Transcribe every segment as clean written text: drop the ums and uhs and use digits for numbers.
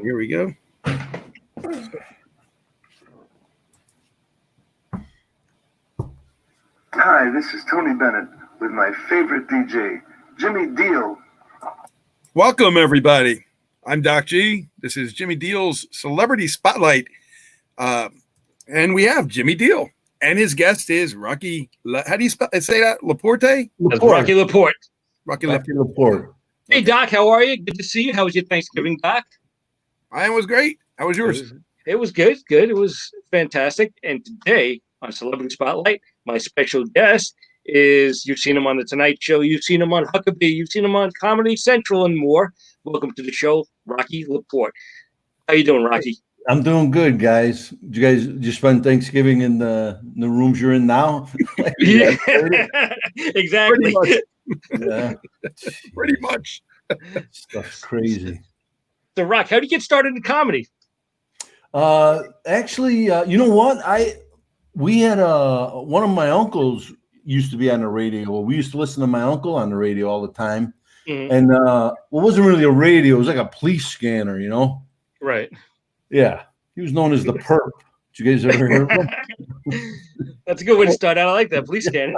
Here we go. Hi, this is Tony Bennett with my favorite DJ, Jimmy Deal. Welcome, everybody. I'm Doc G. This is Jimmy Deal's Celebrity Spotlight. And we have Jimmy Deal. And his guest is Rocky. How do you say that? Laporte? That's Rocky Laporte. Rocky Laporte. Hey, Doc, how are you? Good to see you. How was your Thanksgiving, Doc? Mine was great. How was yours? It was good. Good. It was fantastic. And today on Celebrity Spotlight, my special guest is, you've seen him on The Tonight Show, you've seen him on Huckabee, you've seen him on Comedy Central and more. Welcome to the show, Rocky Laporte. How you doing, Rocky? I'm doing good, guys. Did you guys just spend Thanksgiving in the rooms you're in now? Yeah, exactly. Yeah, pretty much. Stuff's crazy. So, Rock, how did you get started in comedy? Actually, you know what? We had one of my uncles used to be on the radio. We used to listen to my uncle on the radio all the time. Mm-hmm. And it wasn't really a radio. It was like a police scanner, you know? Right. Yeah. He was known as the Perp. Did you guys ever hear of him? That's a good way to start out. I like that, police scanner.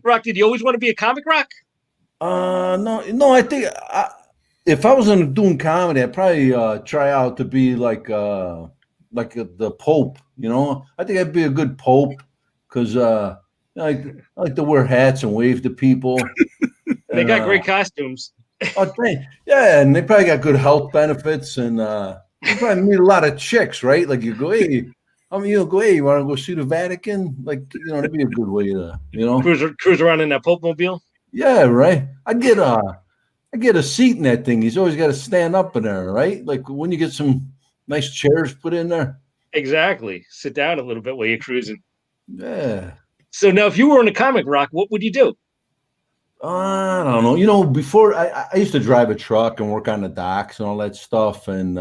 Rock, did you always want to be a comic, Rock? No. I think if I was doing comedy, I'd probably try out to be like the Pope. You know, I think I'd be a good Pope because I like to wear hats and wave to people. They got great costumes. Oh, yeah, and they probably got good health benefits, and you probably meet a lot of chicks, right? Like you go, hey. You want to go see the Vatican? Like, that'd be a good way to, cruise around in that Pope mobile. Yeah, right. I get a seat in that thing. He's always got to stand up in there, right? Like when you get some nice chairs put in there. Exactly. Sit down a little bit while you're cruising. Yeah. So now, if you were in a comic, Rock, what would you do? I don't know. Before I used to drive a truck and work on the docks and all that stuff, and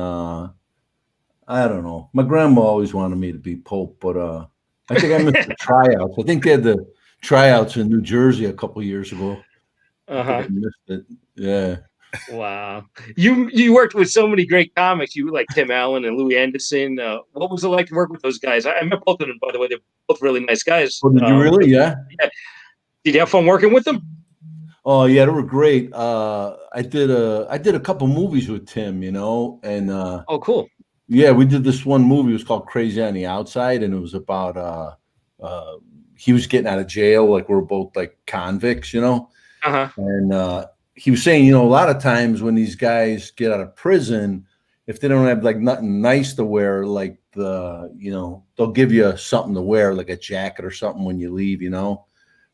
I don't know. My grandma always wanted me to be Pope, but I think I missed the tryouts. I think they had the tryouts in New Jersey a couple of years ago. I missed it. Yeah. Wow. You worked with so many great comics. You like Tim Allen and Louis Anderson. What was it like to work with those guys? I met both of them, by the way. They're both really nice guys. Oh, did you really? Yeah. Did you have fun working with them? Oh yeah, they were great. I did a couple movies with Tim, and oh cool. Yeah, we did this one movie. It was called Crazy on the Outside, and it was about he was getting out of jail, like we're both like convicts, And he was saying, a lot of times when these guys get out of prison, if they don't have like nothing nice to wear, like they'll give you something to wear, like a jacket or something when you leave,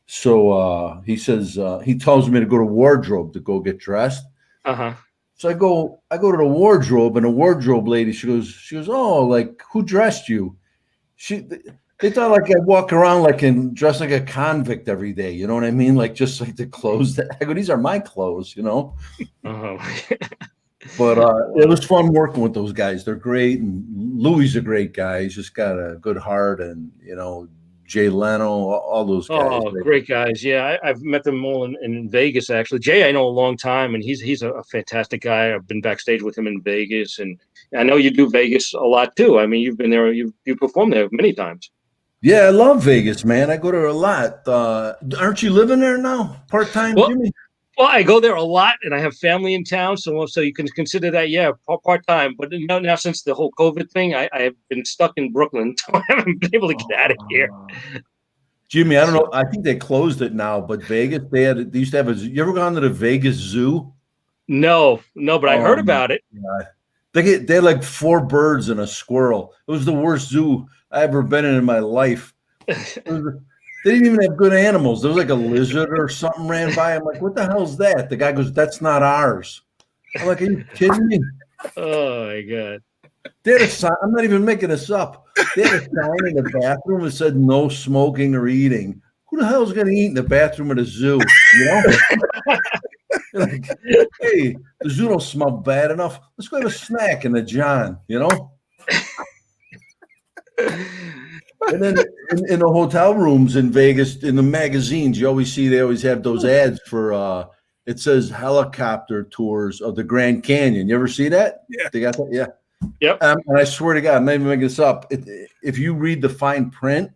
So he says he tells me to go to wardrobe to go get dressed. So I go to the wardrobe, and the wardrobe lady, she goes, oh, like who dressed you? They thought like I walk around like and dress like a convict every day. You know what I mean? Like just like the clothes that I go, these are my clothes, But it was fun working with those guys. They're great, and Louis a great guy. He's just got a good heart, and Jay Leno, all those guys. Oh, great guys. Yeah, I've met them all in Vegas, actually. Jay, I know a long time, and he's a fantastic guy. I've been backstage with him in Vegas, and I know you do Vegas a lot, too. I mean, you've been there. You performed there many times. Yeah, I love Vegas, man. I go there a lot. Aren't you living there now, part-time, Jimmy? Well, I go there a lot, and I have family in town, so you can consider that, part-time. But now since the whole COVID thing, I have been stuck in Brooklyn, so I haven't been able to get out of here. Jimmy, I don't know. I think they closed it now, but Vegas, they used to have you ever gone to the Vegas Zoo? No, but I heard about it. Yeah. They had like 4 birds and a squirrel. It was the worst zoo I ever been in my life. They didn't even have good animals. There was like a lizard or something ran by. I'm like, what the hell's that? The guy goes, that's not ours. I'm like, are you kidding me? Oh, my God. They had a sign. I'm not even making this up. They had a sign in the bathroom that said no smoking or eating. Who the hell is going to eat in the bathroom at a zoo? Like, hey, the zoo don't smell bad enough. Let's go have a snack in the John, And then in the hotel rooms in Vegas, in the magazines, they always have those ads for it says helicopter tours of the Grand Canyon. You ever see that? Yeah. They got that? Yeah. Yep. And I swear to God, I'm not even making this up. If you read the fine print,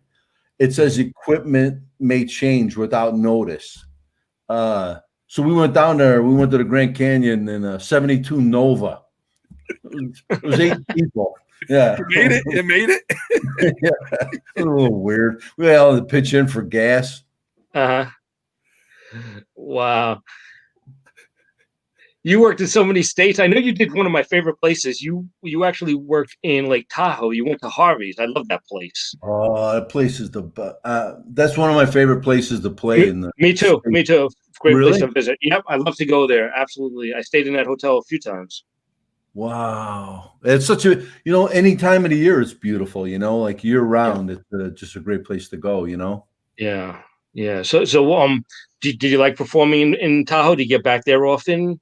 it says equipment may change without notice. So we went down there. We went to the Grand Canyon in a 72 Nova. It was 8 people. Yeah. It made it. Yeah. It was a little weird. We all had to pitch in for gas. Wow. You worked in so many states. I know you did one of my favorite places. You actually worked in Lake Tahoe. You went to Harvey's. I love that place. Oh, that place is that's one of my favorite places to play in. Me too. Me too. Great Really? place to visit. Yep, I love to go there. Absolutely. I stayed in that hotel a few times. Wow. It's such a, any time of the year, it's beautiful, like year round. Yeah. It's just a great place to go, Yeah. Yeah. So, did you like performing in Tahoe? Did you get back there often?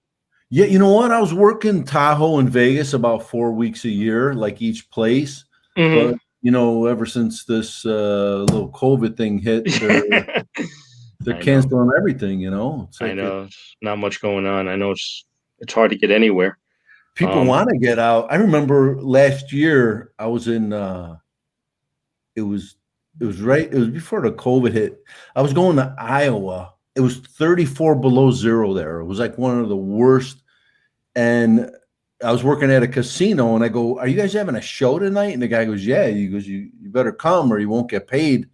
Yeah. You know what? I was working Tahoe and Vegas about 4 weeks a year, like each place. Mm-hmm. But, ever since this little COVID thing hit, they're canceling everything, It's like I know. It's not much going on. I know it's hard to get anywhere. People want to get out. I remember last year I was in it was before the COVID hit. I was going to Iowa. It was 34 below zero there. It was like one of the worst. And I was working at a casino and I go, "Are you guys having a show tonight?" And the guy goes, "Yeah." He goes, you better come or you won't get paid.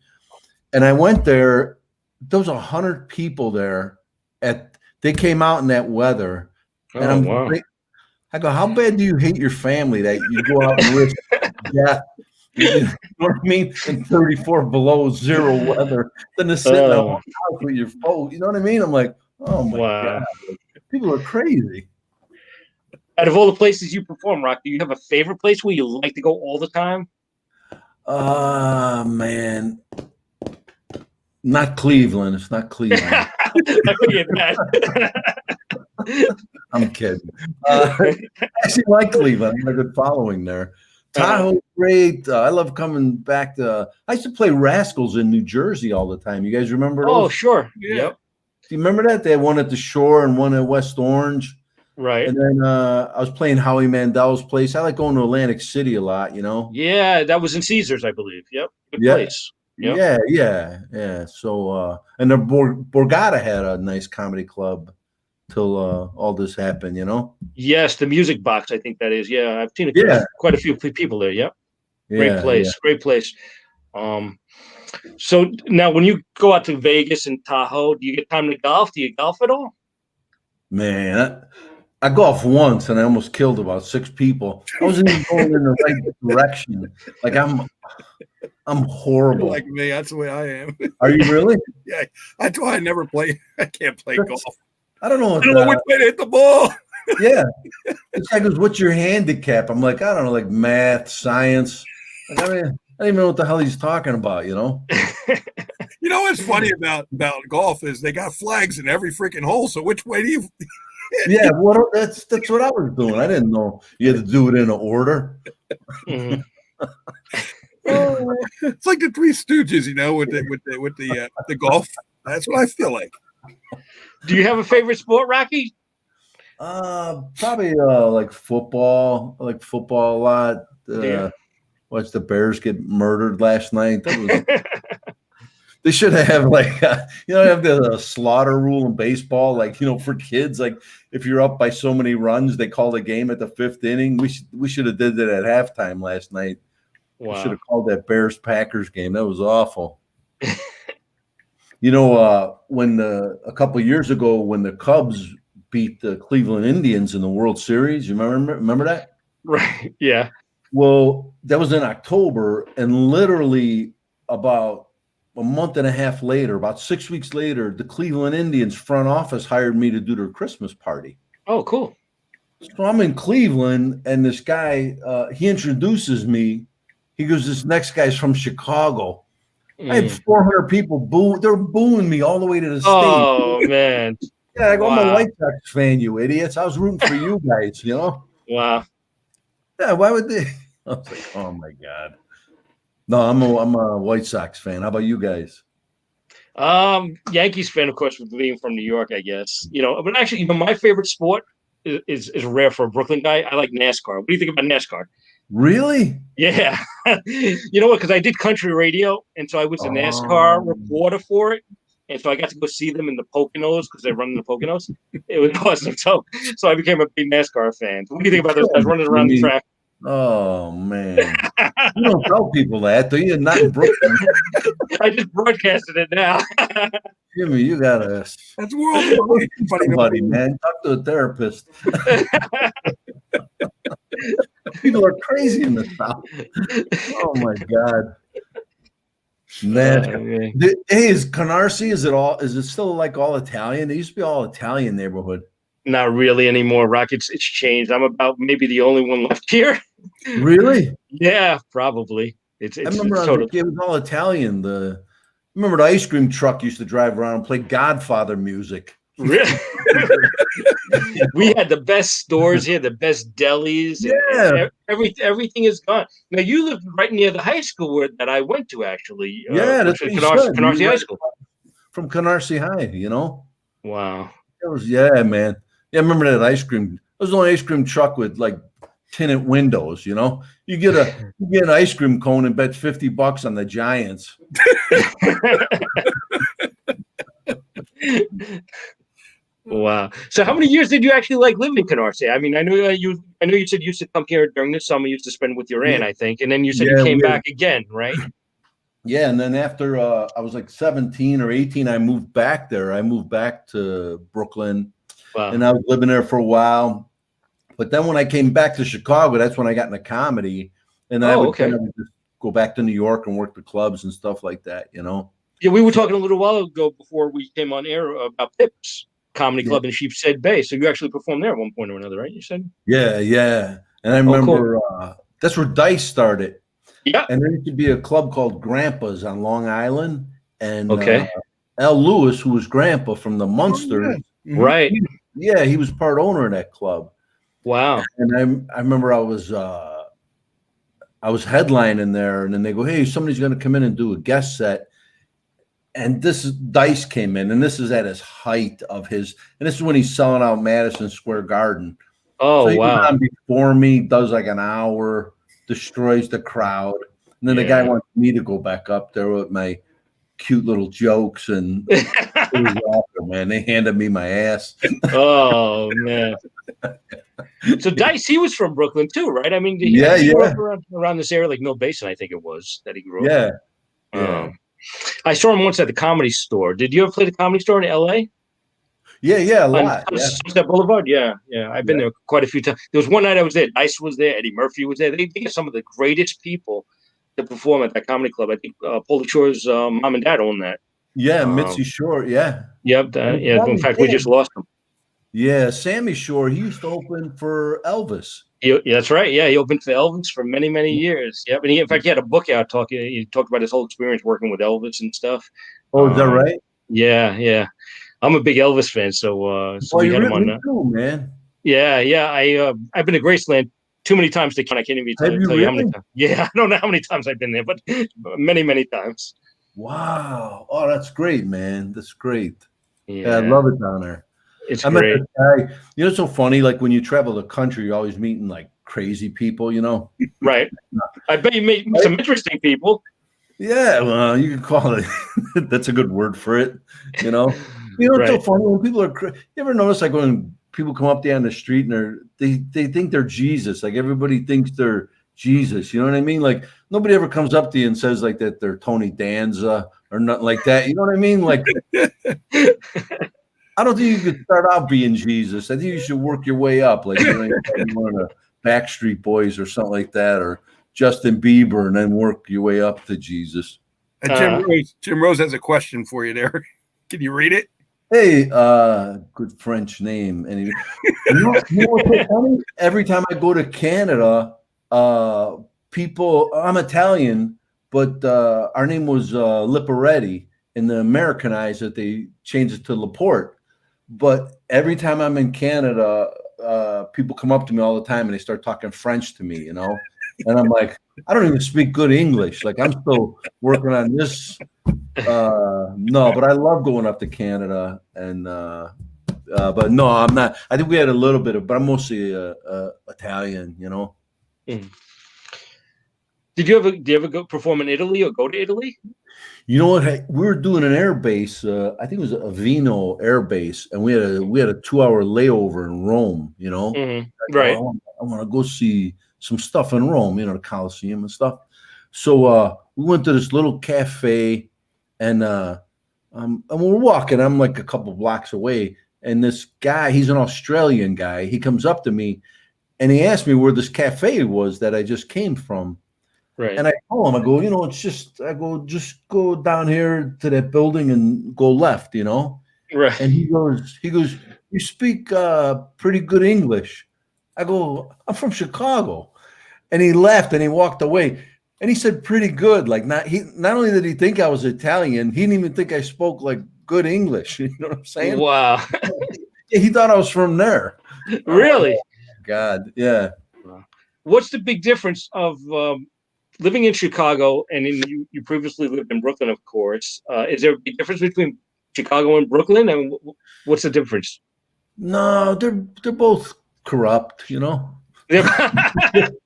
And I went there. There was 100 people there. They came out in that weather. And wow. I go, "How bad do you hate your family that you go out and risk death?" You know what I mean? In 34 below zero weather, then to sit in a house with your phone. You know what I mean? I'm like, oh my God, people are crazy. Out of all the places you perform, Rock, do you have a favorite place where you like to go all the time? Man, not Cleveland. It's not Cleveland. I figured that. I'm kidding. I actually like Cleveland. I have a good following there. Tahoe, great. I love coming back to. I used to play Rascals in New Jersey all the time. You guys remember those? Oh, sure. Yeah. Yep. Do you remember that? They had one at the Shore and one at West Orange. Right. And then I was playing Howie Mandel's place. I like going to Atlantic City a lot, Yeah, that was in Caesars, I believe. Yep. Good place. Yep. Yeah. So, and the Borgata had a nice comedy club till all this happened, Yes, the Music Box, I think that is. Yeah, I've seen quite a few people there. Yep. Great place. Yeah. Great place. So now when you go out to Vegas and Tahoe, do you get time to golf? Do you golf at all? Man, I golfed once and I almost killed about 6 people. I wasn't even going in the right direction. Like I'm horrible. You're like me, that's the way I am. Are you really? Yeah, that's why I never play. I can't play golf. I don't know. I don't know which way to hit the ball. Yeah. This guy goes, "What's your handicap?" I'm like, I don't know, like math, science. Like, I don't even know what the hell he's talking about, You know what's funny about golf is they got flags in every freaking hole. So which way do you? Yeah, that's what I was doing. I didn't know you had to do it in an order. Mm-hmm. It's like the Three Stooges, with the golf. That's what I feel like. Do you have a favorite sport, Rocky? Probably like football. I like football a lot. Watched the Bears get murdered last night. They should have have the slaughter rule in baseball, for kids. Like if you're up by so many runs, they call the game at the 5th inning. We should have did that at halftime last night. Wow. We should have called that Bears-Packers game. That was awful. When a couple of years ago, when the Cubs beat the Cleveland Indians in the World Series, you remember that? Right. Yeah. Well, that was in October, and literally about a month and a half later, about 6 weeks later, the Cleveland Indians front office hired me to do their Christmas party. Oh, cool. So I'm in Cleveland, and this guy, he introduces me. He goes, "This next guy's from Chicago." I had 400 people boo. They're booing me all the way to the stage. Oh, man. Yeah, I go, "I'm a White Sox fan, you idiots. I was rooting for you guys, Wow. Yeah, why would they? I was like, oh, my God. No, I'm a White Sox fan. How about you guys? Yankees fan, of course, with being from New York, I guess. But actually, my favorite sport is rare for a Brooklyn guy. I like NASCAR. What do you think about NASCAR? Really? Yeah. You know what? Because I did country radio, and so I was a NASCAR reporter for it. And so I got to go see them in the Poconos because they run in the Poconos. It was awesome. So I became a big NASCAR fan. What do you think about those guys running around the track? Oh, man. You don't tell people that, do you? Not in Brooklyn. I just broadcasted it now. Jimmy, you got to. That's worldwide. Somebody, man. Talk to a therapist. People are crazy in the South. Oh, my God. Man. Hey, is Canarsie, is it still like all Italian? It used to be all Italian neighborhood. Not really anymore, Rock. It's changed. I'm about maybe the only one left here. Really? Yeah, probably. I remember it was all Italian. Remember the ice cream truck used to drive around and play Godfather music. Really? We had the best stores here, the best delis. Yeah. Everything is gone. Now, you lived right near the high school that I went to, actually. Yeah, that's Canarsie High School. From Canarsie High, Wow. It was, yeah, man. Yeah, I remember that ice cream. It was an ice cream truck with like tinted windows, You get an ice cream cone and bet $50 on the Giants. Wow. So how many years did you actually live in Canarsie? I mean, I know you said you used to come here during the summer, you used to spend with your aunt, I think. And then you said you came back again, right? Yeah, and then after I was like 17 or 18, I moved back there. I moved back to Brooklyn. Wow. And I was living there for a while. But then when I came back to Chicago, that's when I got into comedy. And I would kind of just go back to New York and work the clubs and stuff like that, Yeah, we were talking a little while ago before we came on air about Pips Comedy Club in Sheepshead Bay. So you actually performed there at one point or another, right? You said? Yeah. And I remember that's where Dice started. Yeah. And there used to be a club called Grandpa's on Long Island. And Al Lewis, who was Grandpa from the Munsters. Right. He was part owner of that club. Wow. And I remember I was headlining there, and then they go, hey, somebody's going to come in and do a guest set. And Dice came in, and this is at his height of his, and this is when he's selling out Madison Square Garden. Oh, so he wow. was on before me, does like an hour, destroys the crowd. And then the guy wants me to go back up there with my cute little jokes, and it was awful, man. They handed me my ass. Oh, man. So Dice, he was from Brooklyn too, right? I mean, he grew up around this area, like Mill Basin, I think it was that he grew up. Yeah. I saw him once at the Comedy Store. Did you ever play the Comedy Store in L.A.? Yeah, a lot. Sunset Boulevard, yeah. I've been there quite a few times. There was one night I was there. Dice was there. Eddie Murphy was there. They get some of the greatest people to perform at that comedy club. I think Pauly Shore's mom and dad own that. Yeah, Mitzi Shore. Yeah. Yep. In fact, we just lost him. Yeah, Sammy Shore. He used to open for Elvis. That's right. Yeah, he opened for Elvis for many, many years. Yep. And in fact, he had a book out talking. He talked about his whole experience working with Elvis and stuff. Oh, is that right? Yeah. I'm a big Elvis fan, so we had him on that. Too, man. Yeah. I've been to Graceland too many times to count. I can't even tell you how many times. Yeah, I don't know how many times I've been there, but many, many times. Wow. Oh, that's great, man. That's great. Yeah, I love it down there. It's great. Guy, it's so funny. Like when you travel the country, you're always meeting like crazy people, Right. I bet you meet some interesting people. Yeah, well, you can call it. That's a good word for it. It's so funny when people are. You ever notice like when people come up there on the street and they think they're Jesus? Like everybody thinks they're Jesus. You know what I mean? Like nobody ever comes up to you and says like that they're Tony Danza or nothing like that. You know what I mean? Like. I don't think you could start out being Jesus. I think you should work your way up, like one of the Backstreet Boys or something like that, or Justin Bieber, and then work your way up to Jesus. Jim Rose has a question for you there. Can you read it? Hey, good French name. And what's funny? Every time I go to Canada, I'm Italian, but our name was Liporetti, and the Americanized it, they changed it to Laporte. But every time I'm in Canada, people come up to me all the time and they start talking French to me, And I'm like, I don't even speak good English. Like I'm still working on this No, but I love going up to Canada, and but no, I'm not. I think we had a little bit of, but I'm mostly Italian, you know. Mm. Did you ever go perform in Italy or go to Italy? You know what? Hey, we were doing an air base. I think it was Avino Air Base, and we had a 2-hour layover in Rome. You know, Right. I want to go see some stuff in Rome. You know, the Colosseum and stuff. So we went to this little cafe, and we're walking. I'm like a couple blocks away, and this guy, he's an Australian guy. He comes up to me, and he asked me where this cafe was that I just came from. Right. And I told him, I go, you know, just go down here to that building and go left, you know. Right. And he goes, you speak pretty good English. I go, I'm from Chicago. And he left and he walked away. And he said, pretty good. Like, not only did he think I was Italian, he didn't even think I spoke like good English. You know what I'm saying? Wow. He thought I was from there. Really? God, yeah. What's the big difference of living in Chicago and you previously lived in Brooklyn, of course? Is there a big difference between Chicago and Brooklyn? And what's the difference? No, they're both corrupt, you know. They have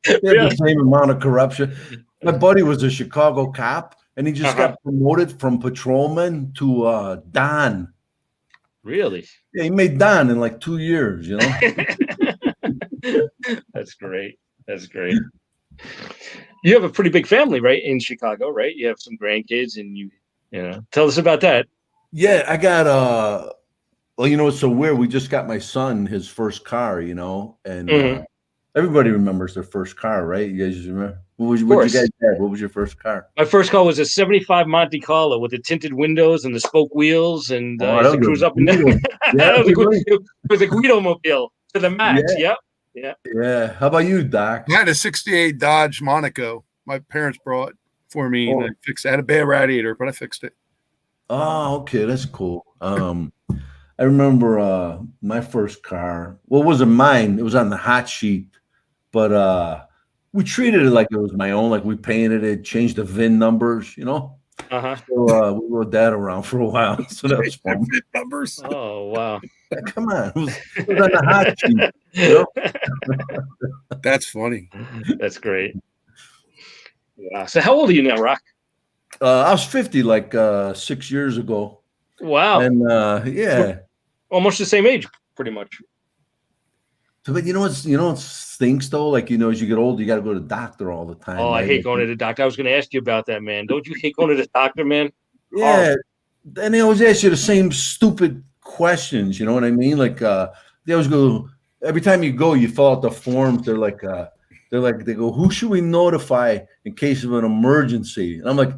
the same amount of corruption. My buddy was a Chicago cop, and he just got promoted from patrolman to Don. Really? Yeah, he made Don in like 2 years, you know. That's great. That's great. You have a pretty big family, right, in Chicago, right? You have some grandkids, and you know, tell us about that. Yeah, I got well, you know, it's so weird. We just got my son his first car, you know, and everybody remembers their first car, right? You guys remember? What you guys have? What was your first car? My first car was a '75 Monte Carlo with the tinted windows and the spoke wheels, and I used to cruise up and down. Yeah, it was a Guido mobile to the max. Yeah. Yep. Yeah. How about you, Doc? I had a '68 Dodge Monaco. My parents brought for me. And I fixed it. I had a bad radiator, but I fixed it. Oh, okay, that's cool. I remember my first car. Well, it wasn't mine. It was on the hot sheet, but we treated it like it was my own. Like we painted it, changed the VIN numbers, you know. So we rode that around for a while. So that was fun. VIN numbers. Oh wow! Come on, it was on the hot sheet. You know? That's funny. That's great. Wow. So how old are you now, Rock? I was 50 like 6 years ago. Wow. And yeah. Almost the same age, pretty much. But you know what stinks though? Like, you know, as you get older, you got to go to the doctor all the time. Oh, right? I hate going to the doctor. I was going to ask you about that, man. Don't you hate going to the doctor, man? Yeah. And they always ask you the same stupid questions. You know what I mean? Like they always go, every time you go, you fill out the forms. They go, who should we notify in case of an emergency? And I'm like,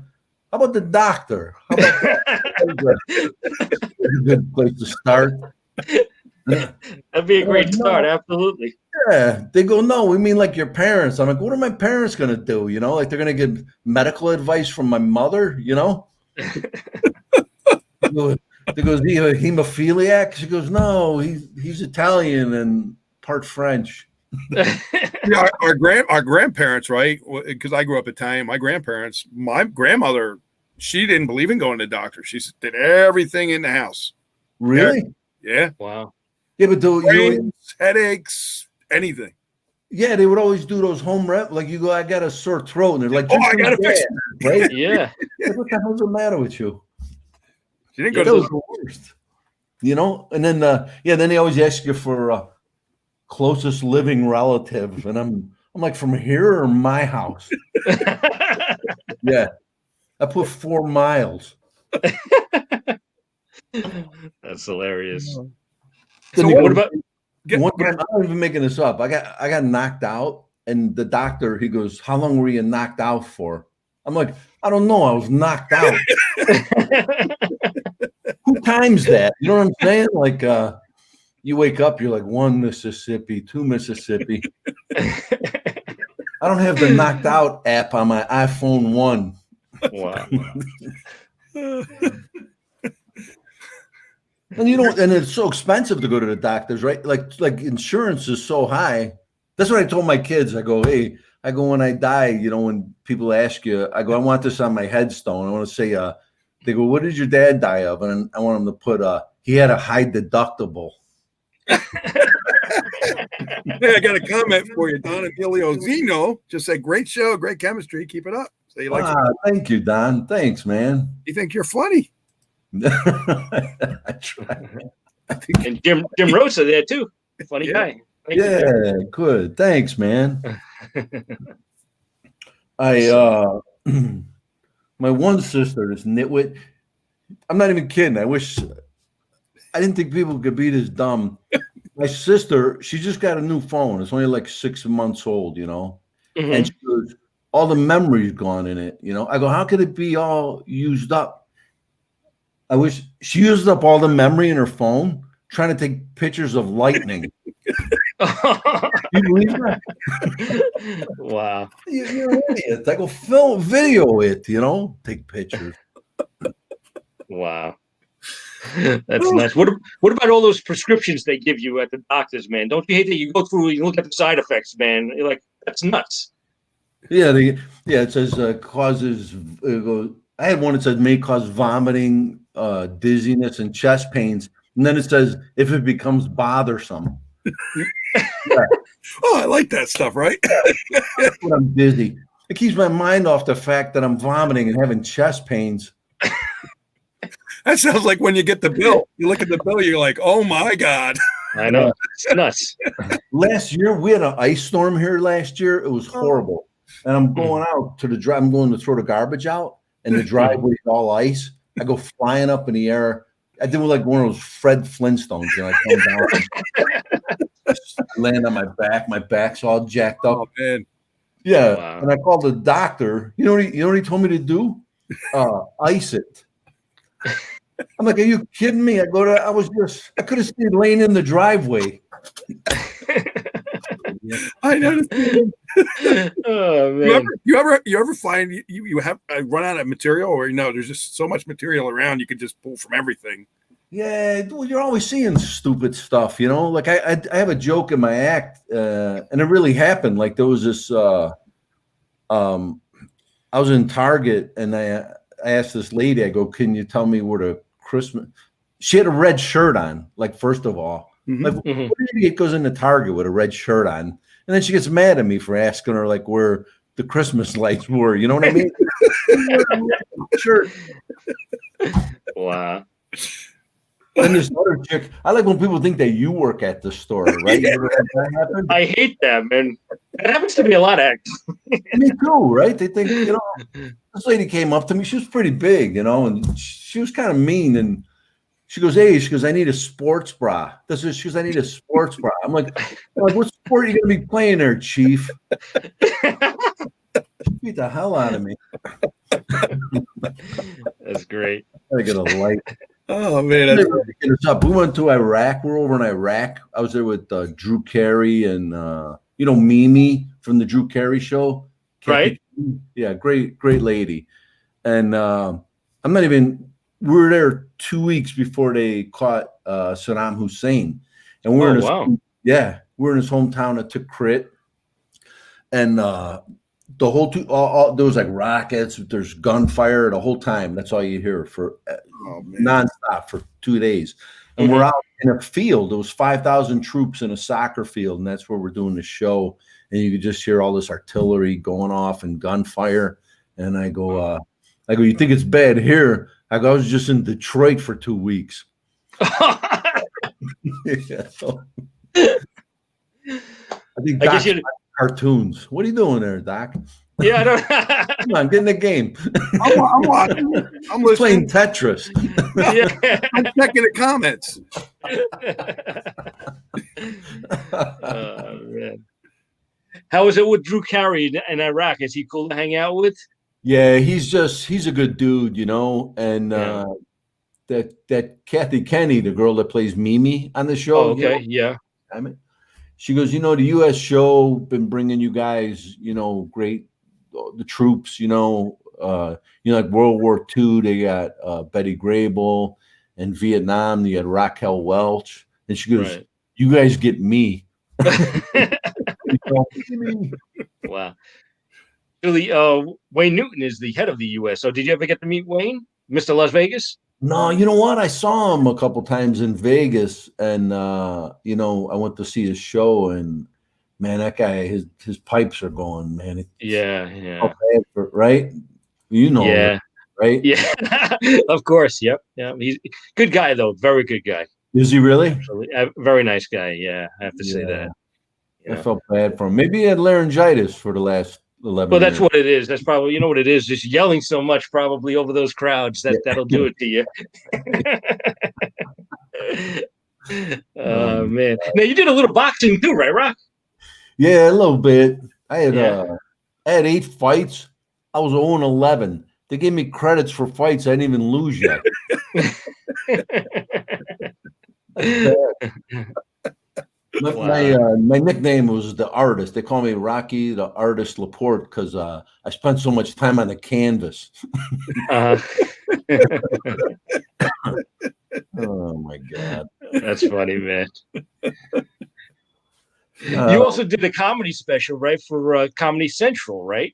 how about the doctor? How about that? That's a good place to start. That'd be a great start. Absolutely. Yeah. They go, no, we mean like your parents. I'm like, what are my parents going to do? You know, like they're going to get medical advice from my mother, you know? They goes, he a hemophiliac? She goes, no, he's Italian and part French. Yeah, our grandparents, right? Because I grew up Italian. My grandmother, she didn't believe in going to the doctor. She did everything in the house. Really? Yeah. Wow. Yeah, but headaches, anything. Yeah, they would always do those home rep. Like you go, I got a sore throat, and they're like, I got to fix it, right? Yeah. Like, what the hell's the matter with you? She didn't go to the worst. You know, and then then they always ask you for closest living relative, and I'm like, from here or my house? Yeah, I put 4 miles. That's hilarious. So what about one time? I'm not even making this up. I got knocked out, and the doctor, he goes, "How long were you knocked out for?" I'm like, I don't know. I was knocked out. Who times that? You know what I'm saying? Like, you wake up, you're like 1 Mississippi, 2 Mississippi. I don't have the knocked out app on my iPhone 1. Wow. And you know, and it's so expensive to go to the doctors, right? Like insurance is so high. That's what I told my kids. I go, hey, when I die, you know, when people ask you, I go, I want this on my headstone. I want to say, they go, "What did your dad die of?" And I want them to put, he had a high deductible. Hey, I got a comment for you. Don Emilio Zeno just said, "Great show, great chemistry. Keep it up." So you like thank you, Don. Thanks, man. You think you're funny? I try. And Jim Rosa there too. Funny guy. Thank you, good. Thanks, man. My one sister, this nitwit. I'm not even kidding. I didn't think people could be this dumb. My sister, she just got a new phone. It's only like 6 months old, Mm-hmm. And she goes, all the memory's gone in it, I go, how could it be all used up? I wish she used up all the memory in her phone trying to take pictures of lightning. You believe that? Wow. You're an idiot. I go, film, video it, take pictures. Wow. That's nuts. What about all those prescriptions they give you at the doctors, man? Don't you hate that you go through, you look at the side effects, man? You're like, that's nuts. Yeah, it says causes. I had one that said may cause vomiting, dizziness, and chest pains, and then it says if it becomes bothersome. Yeah. Oh, I like that stuff, right? When I'm dizzy, it keeps my mind off the fact that I'm vomiting and having chest pains. That sounds like when you get the bill. You look at the bill, you're like, "Oh my God!" I know, it's nuts. Last year we had an ice storm here. Last year it was horrible, and I'm going out to the drive. I'm going to throw the garbage out, and the driveway's all ice. I go flying up in the air. I did like one of those Fred Flintstones, I come down, I land on my back. My back's all jacked up. Oh man! Yeah, wow. And I called the doctor. You know what he told me to do? Ice it. I'm like, are you kidding me? I could have stayed laying in the driveway. I know. Oh man! You ever find you have run out of material, or there's just so much material around you could just pull from everything. Yeah, well, you're always seeing stupid stuff, Like I have a joke in my act, and it really happened. Like there was this. I was in Target, and I asked this lady. I go, "Can you tell me where the Christmas?" She had a red shirt on. Like first of all, like what idiot goes into Target with a red shirt on? And then she gets mad at me for asking her like where the Christmas lights were. You know what I mean? Shirt. Wow. And this other chick, I like when people think that you work at the store, right? You ever had that happen? I hate that, man. That happens to me a lot, actually. Me too, right? They think, this lady came up to me. She was pretty big, and she was kind of mean. And she goes, "Hey," she goes, "I need a sports bra." She goes, "I need a sports bra." I'm like, "What sport are you going to be playing there, Chief?" She beat the hell out of me. That's great. I get a light. Oh man, we went to Iraq. We're over in Iraq. I was there with Drew Carey and Mimi from the Drew Carey show. Right. Yeah, great lady. And I'm not even. We were there 2 weeks before they caught Saddam Hussein, and we're in his hometown of Tikrit, and the whole there was like rockets, there's gunfire the whole time. That's all you hear for nonstop for 2 days. And we're out in a field. There was 5,000 troops in a soccer field, and that's where we're doing the show. And you could just hear all this artillery going off and gunfire. And I go, you think it's bad here? I was just in Detroit for 2 weeks. Yeah, so. I think Doc cartoons. What are you doing there, Doc? Yeah, I don't. Come on, get in the game. I'm watching. I'm listening. Playing Tetris. Yeah. I'm checking the comments. Oh, man. How is it with Drew Carey in Iraq? Is he cool to hang out with? Yeah, he's a good dude, And that Kathy Kenny, the girl that plays Mimi on the show. Oh, okay, yeah. She goes, the U.S. show been bringing you guys, great, the troops, like World War II, they got Betty Grable, and Vietnam, they got Raquel Welch. And she goes, you guys get me. Wow. Really, Wayne Newton is the head of the U.S. So did you ever get to meet Wayne? Mr. Las Vegas? No, you know what? I saw him a couple times in Vegas, and you know, I went to see his show, and man, that guy, his pipes are going, man. Yeah. Right? You know, Yeah. right? Yeah. Of course. Yep. Yeah. He's a good guy, though. Very good guy. Is he really? Very nice guy. Yeah. I have to say that. I felt bad for him. Maybe he had laryngitis for the last 11 Well, years. that's what it is. That's probably, you know what it is, just yelling so much probably over those crowds that'll do it to you. Man. Now you did a little boxing too, right, Rock? Yeah, a little bit. I had 8 fights. I was 0-11. They gave me credits for fights I didn't even lose yet. My nickname was the Artist. They call me Rocky the Artist Laporte because I spent so much time on the canvas. Oh my God, that's funny, man. You also did a comedy special, right, for Comedy Central, right?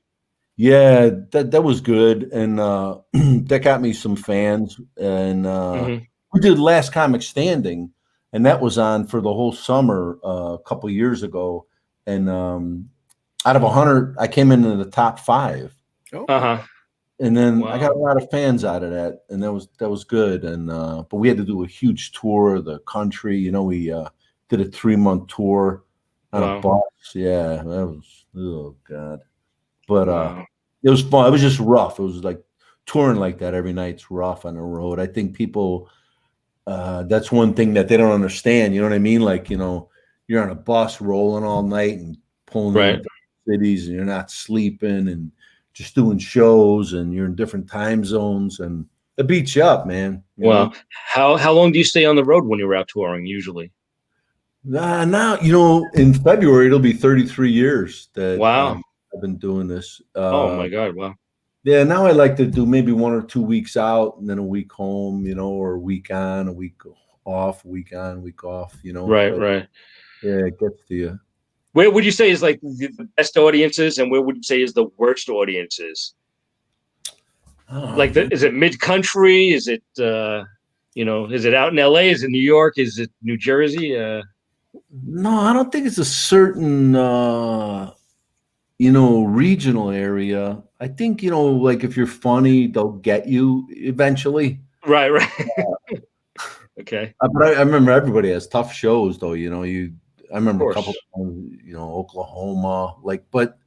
Yeah, that was good, and that got me some fans. And we did Last Comic Standing, and that was on for the whole summer a couple years ago. And out of 100, I came into the top 5. And then I got a lot of fans out of that, and that was good. And but we had to do a huge tour of the country. You know, we did a 3-month tour on a bus. Yeah, that was, oh God. But it was fun. It was just rough. It was like touring like that every night's rough on the road. I think people, that's one thing that they don't understand. You know what I mean? Like, you know, you're on a bus rolling all night and pulling into cities, and you're not sleeping and just doing shows, and you're in different time zones, and it beats you up, man. Well, how long do you stay on the road when you're out touring usually? Now, you know, in February, it'll be 33 years that I've been doing this. Oh my God. Wow. Yeah. Now I like to do maybe 1 or 2 weeks out and then a week home, you know, or a week on, a week off, a week on, a week off, you know. Right. Yeah. It gets to you. Where would you say is like the best audiences, and where would you say is the worst audiences? Like, is it mid-country? Is it, you know, is it out in LA? Is it New York? Is it New Jersey? No, I don't think it's a certain, you know, regional area. I think, you know, like if you're funny, they'll get you eventually. Right. Okay. But I remember everybody has tough shows, though. You know, I remember a couple of times, you know, Oklahoma, like, but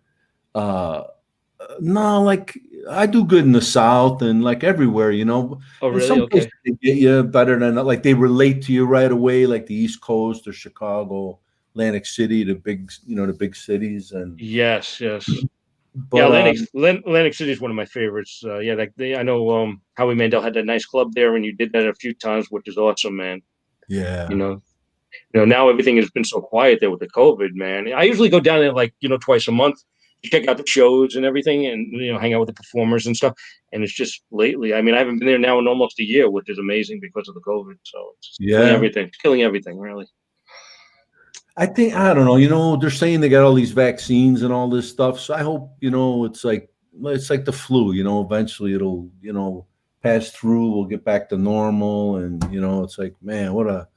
no, like I do good in the South and like everywhere, you know. Oh, really? Some places they get you better than, like, they relate to you right away, like the East Coast or Chicago, Atlantic City, the big, you know, the big cities. And yes. But, yeah, Atlantic City is one of my favorites. Like I know Howie Mandel had that nice club there, and you did that a few times, which is awesome, man. Yeah. You know, now everything has been so quiet there with the COVID, man. I usually go down there like, you know, twice a month to check out the shows and everything, and, you know, hang out with the performers and stuff. And it's just lately, I mean, I haven't been there now in almost a year, which is amazing because of the COVID. So it's killing everything, really. I think, I don't know, you know, they're saying they got all these vaccines and all this stuff. So I hope, you know, it's like the flu, you know, eventually it'll, you know, pass through. We'll get back to normal. And, you know, it's like, man, what a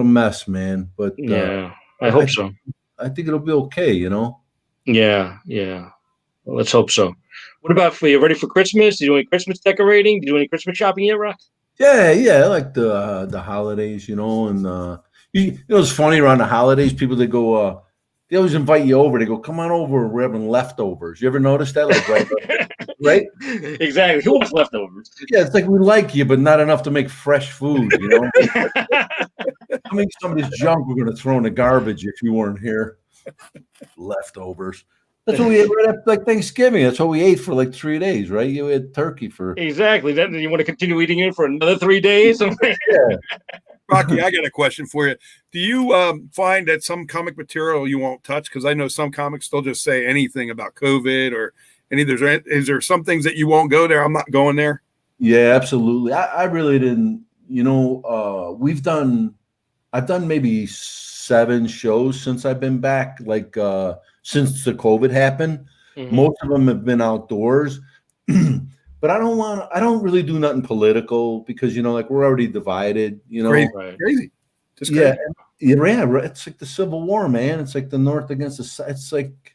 mess, man. But yeah, I hope so. I think it'll be okay, you know? Yeah. Well, let's hope so. What about for you? Ready for Christmas? Do you do any Christmas decorating? Do you do any Christmas shopping yet, Rock? Yeah. I like the holidays, you know, and you know, it's funny around the holidays, people, they go, they always invite you over. They go, come on over. We're having leftovers. You ever notice that? Like, right? Exactly. Who wants leftovers? Yeah, it's like, we like you, but not enough to make fresh food, you know? I mean, some of this junk we're going to throw in the garbage if you weren't here. Leftovers. That's what we ate right after, like, Thanksgiving. That's what we ate for like 3 days, right? You had turkey for. Exactly. Then you want to continue eating it for another 3 days? Yeah. Rocky, I got a question for you. Do you find that some comic material you won't touch? Because I know some comics still just say anything about COVID or is there some things that you won't go there? I'm not going there. Yeah, absolutely. I really didn't, you know, I've done maybe 7 shows since I've been back, like since the COVID happened. Mm-hmm. Most of them have been outdoors. but I don't really do nothing political because, like we're already divided, Crazy. Right. Crazy. Just Yeah. crazy. Yeah. It's like the Civil War, man. It's like the North against the South. It's like,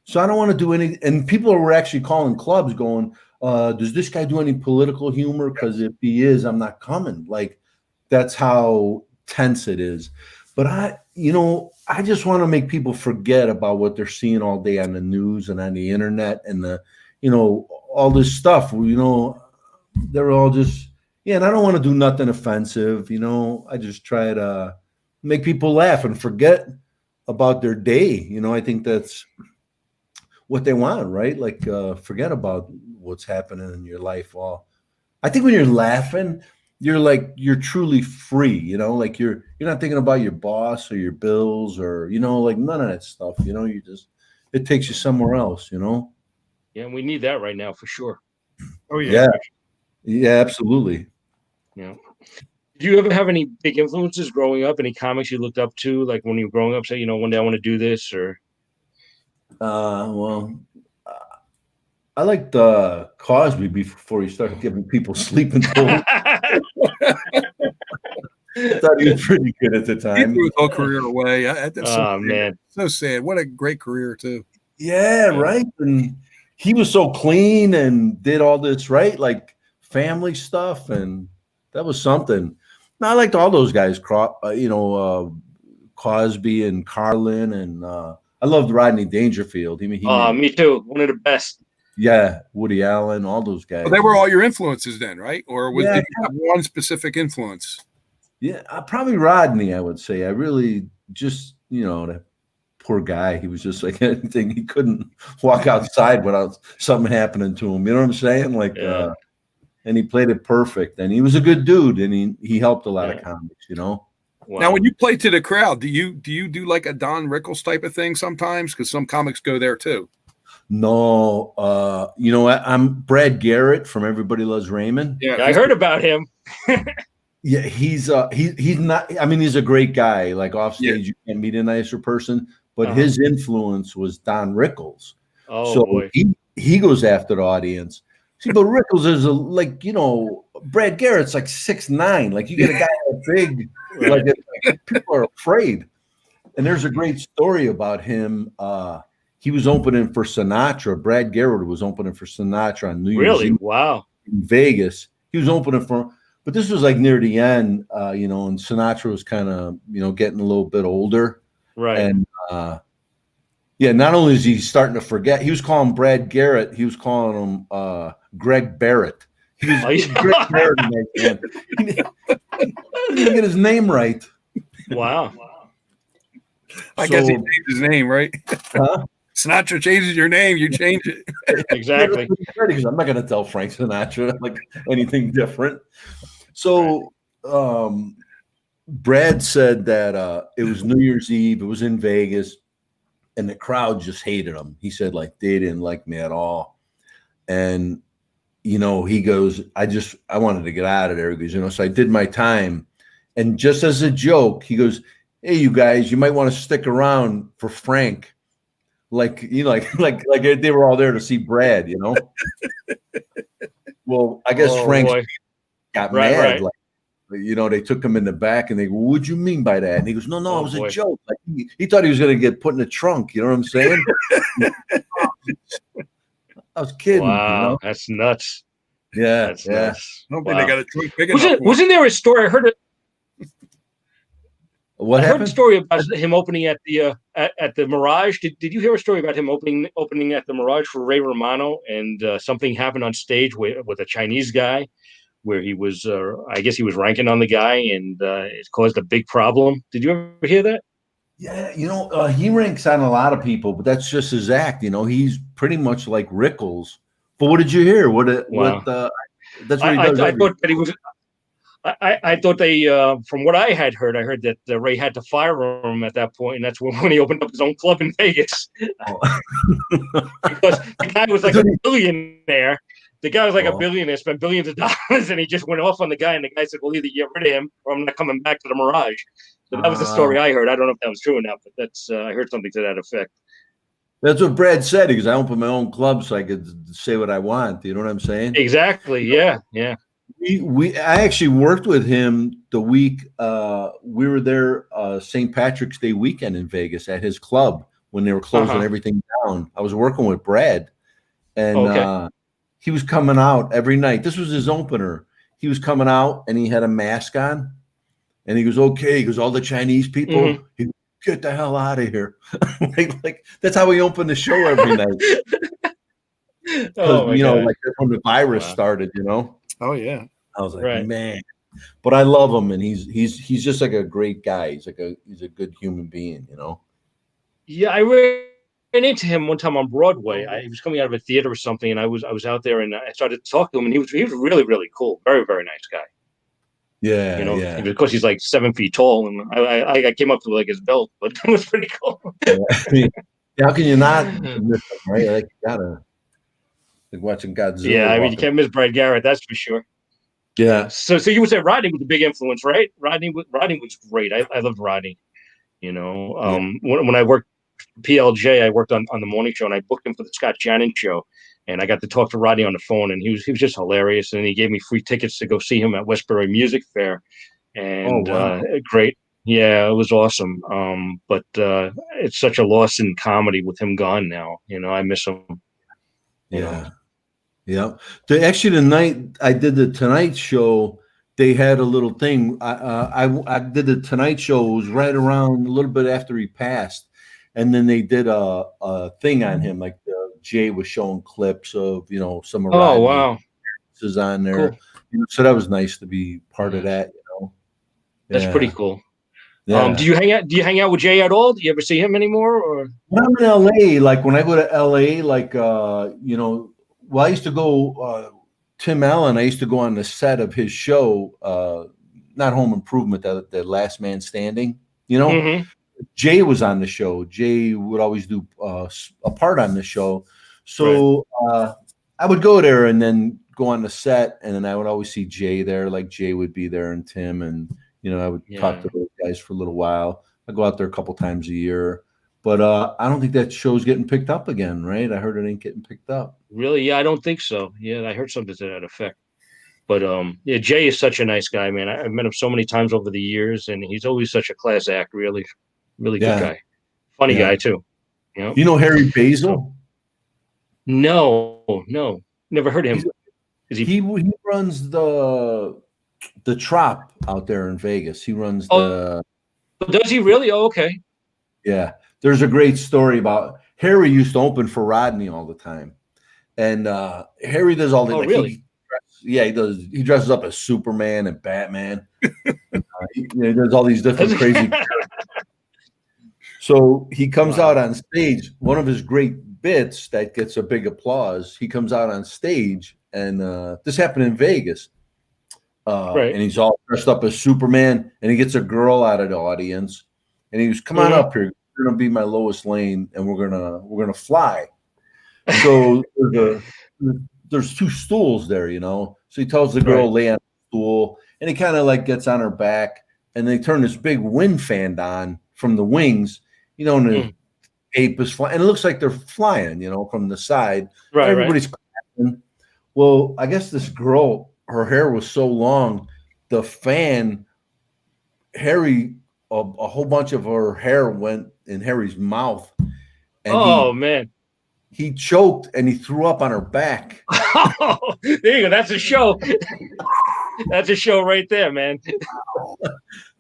so I don't want to do any, and people were actually calling clubs going, does this guy do any political humor? Because if he is, I'm not coming. Like, that's how tense it is. But I just want to make people forget about what they're seeing all day on the news and on the internet and all this stuff. They're all just, and I don't want to do nothing offensive. I just try to make people laugh and forget about their day. I think that's what they want, right? Like, forget about what's happening in your life. Well, I think when you're laughing, you're truly free, like you're not thinking about your boss or your bills or, like none of that stuff, it takes you somewhere else, Yeah, we need that right now for sure. Oh yeah. Yeah, absolutely. Yeah. Did you ever have any big influences growing up? Any comics you looked up to, like when you were growing up, say, one day I want to do this, or? Well, I liked Cosby before he started giving people sleeping pills. I thought he was pretty good at the He time. threw his whole career away. That's Oh, man. So sad. What a great career too. Yeah, right. And he was so clean and did all this, right? Like family stuff, and that was something. Now, I liked all those guys, Cosby and Carlin, and I loved Rodney Dangerfield. He Me too. One of the best. Yeah, Woody Allen, all those guys. Well, they were all your influences then, right? Or did you have one specific influence? Yeah, probably Rodney, I would say. I really just, that poor guy. He was just like anything. He couldn't walk outside without something happening to him. You know what I'm saying? Like, and he played it perfect. And he was a good dude. And he helped a lot of comics, Wow. Now, when you play to the crowd, do you do like a Don Rickles type of thing sometimes? Because some comics go there too. No, I'm Brad Garrett from Everybody Loves Raymond. Yeah, I heard about him. Yeah, he's not. I mean, he's a great guy. Like off stage, you can't meet a nicer person. But his influence was Don Rickles. Oh, so boy. he goes after the audience. See, but Rickles is Brad Garrett's like 6'9". Like you get a guy that big, like people are afraid. And there's a great story about him. He was opening for Sinatra. Brad Garrett was opening for Sinatra on New Year's Eve. Wow. In Vegas. He was opening for, but this was like near the end, and Sinatra was kind of, getting a little bit older. Right. And not only is he starting to forget, he was calling Brad Garrett, he was calling him Greg Barrett. He was Greg Barrett. He didn't get his name right. Wow. I guess he changed his name, right? Huh? Sinatra changes your name, you change it. Exactly. I'm not going to tell Frank Sinatra like anything different. So Brad said that it was New Year's Eve. It was in Vegas, and the crowd just hated him. He said like they didn't like me at all. And he goes, I wanted to get out of there. He goes, so I did my time. And just as a joke, he goes, hey, you guys, you might want to stick around for Frank. Like they were all there to see Brad, Well, I guess Frank got mad. Right. Like, they took him in the back and they go, what'd you mean by that? And he goes, no, it was a joke. Like he thought he was going to get put in the trunk. You know what I'm saying? I was kidding. Wow, that's nuts. Yeah, that's nuts. I don't think they got a trunk big enough. Wasn't there a story? I heard it. What happened? I heard a story about him opening at the Mirage. Did you hear a story about him opening at the Mirage for Ray Romano, and something happened on stage with a Chinese guy, where he was, I guess he was ranking on the guy, and it caused a big problem. Did you ever hear that? Yeah, he ranks on a lot of people, but that's just his act. He's pretty much like Rickles. But what did you hear? That's what he does. I thought that he was. I thought they, from what I heard that Ray had to fire him at that point, and that's when he opened up his own club in Vegas. Because the guy was like a billionaire. The guy was like a billionaire, spent billions of dollars, and he just went off on the guy. And the guy said, "Well, either get rid of him, or I'm not coming back to the Mirage." So that was the story I heard. I don't know if that was true or not, but that's I heard something to that effect. That's what Brad said, because I opened my own club so I could say what I want. You know what I'm saying? Exactly. Yeah. Yeah. I actually worked with him the week we were there St. Patrick's Day weekend in Vegas at his club when they were closing everything down. I was working with Brad, and he was coming out every night. This was his opener. He was coming out and he had a mask on, and he goes, "Okay," he goes, "all the Chinese people, he goes, get the hell out of here." like that's how we opened the show every night. Because like that's when the virus started, Oh yeah. I was like, man, but I love him, and he's just like a great guy. He's a good human being, Yeah, I ran into him one time on Broadway. He was coming out of a theater or something, and I was out there, and I started to talk to him, and he was really, really cool, very, very nice guy. Yeah, And of course he's like 7 feet tall, and I came up to like his belt, but it was pretty cool. I mean, how can you not miss him, right? Like you gotta like watching Godzilla. Yeah, I mean you can't miss Brad Garrett, that's for sure. Yeah. So you would say Rodney was a big influence, right? Rodney was great. I loved Rodney. When I worked PLJ, I worked on the morning show, and I booked him for the Scott Shannon show, and I got to talk to Rodney on the phone, and he was just hilarious, and he gave me free tickets to go see him at Westbury Music Fair, and great. Yeah, it was awesome. But it's such a loss in comedy with him gone now. I miss him. Yeah. Actually, the night I did the Tonight Show, they had a little thing. I did the Tonight Show. It was right around a little bit after he passed, and then they did a thing on him. Like Jay was showing clips of some of Rodney is on there. Cool. So that was nice to be part of that. That's pretty cool. Yeah. Do you hang out with Jay at all? Do you ever see him anymore? Or when I'm in LA, like when I go to LA, like well, I used to go. Tim Allen, I used to go on the set of his show, not Home Improvement, the Last Man Standing. Jay was on the show. Jay would always do a part on the show, so I would go there and then go on the set, and then I would always see Jay there. Like Jay would be there, and Tim, and I would talk to those guys for a little while. I go out there a couple times a year. But I don't think that show's getting picked up again, right? I heard it ain't getting picked up. Really? Yeah, I don't think so. Yeah, I heard something to that effect. But Jay is such a nice guy, man. I've met him so many times over the years, and he's always such a class act. Really, really good guy. Funny guy too. You know Harry Basil? No, never heard of him. He runs the Trop out there in Vegas. He runs the. Does he really? Oh, okay. Yeah. There's a great story about Harry used to open for Rodney all the time, and Harry does all the. Oh, really? He does. He dresses up as Superman and Batman. He does all these different crazy. So he comes out on stage. One of his great bits that gets a big applause. He comes out on stage, and this happened in Vegas. And he's all dressed up as Superman, and he gets a girl out of the audience, and he goes, "Come on up here. You're gonna be my Lois Lane, and we're gonna fly." So there's two stools there, So he tells the girl lay on the stool, and he kind of like gets on her back, and they turn this big wind fan on from the wings, and the ape is flying, and it looks like they're flying, from the side. Everybody's clapping. Well, I guess this girl, her hair was so long, the fan, Harry. A whole bunch of her hair went in Harry's mouth. And man. He choked and he threw up on her back. Oh, there you go. That's a show. That's a show right there, man.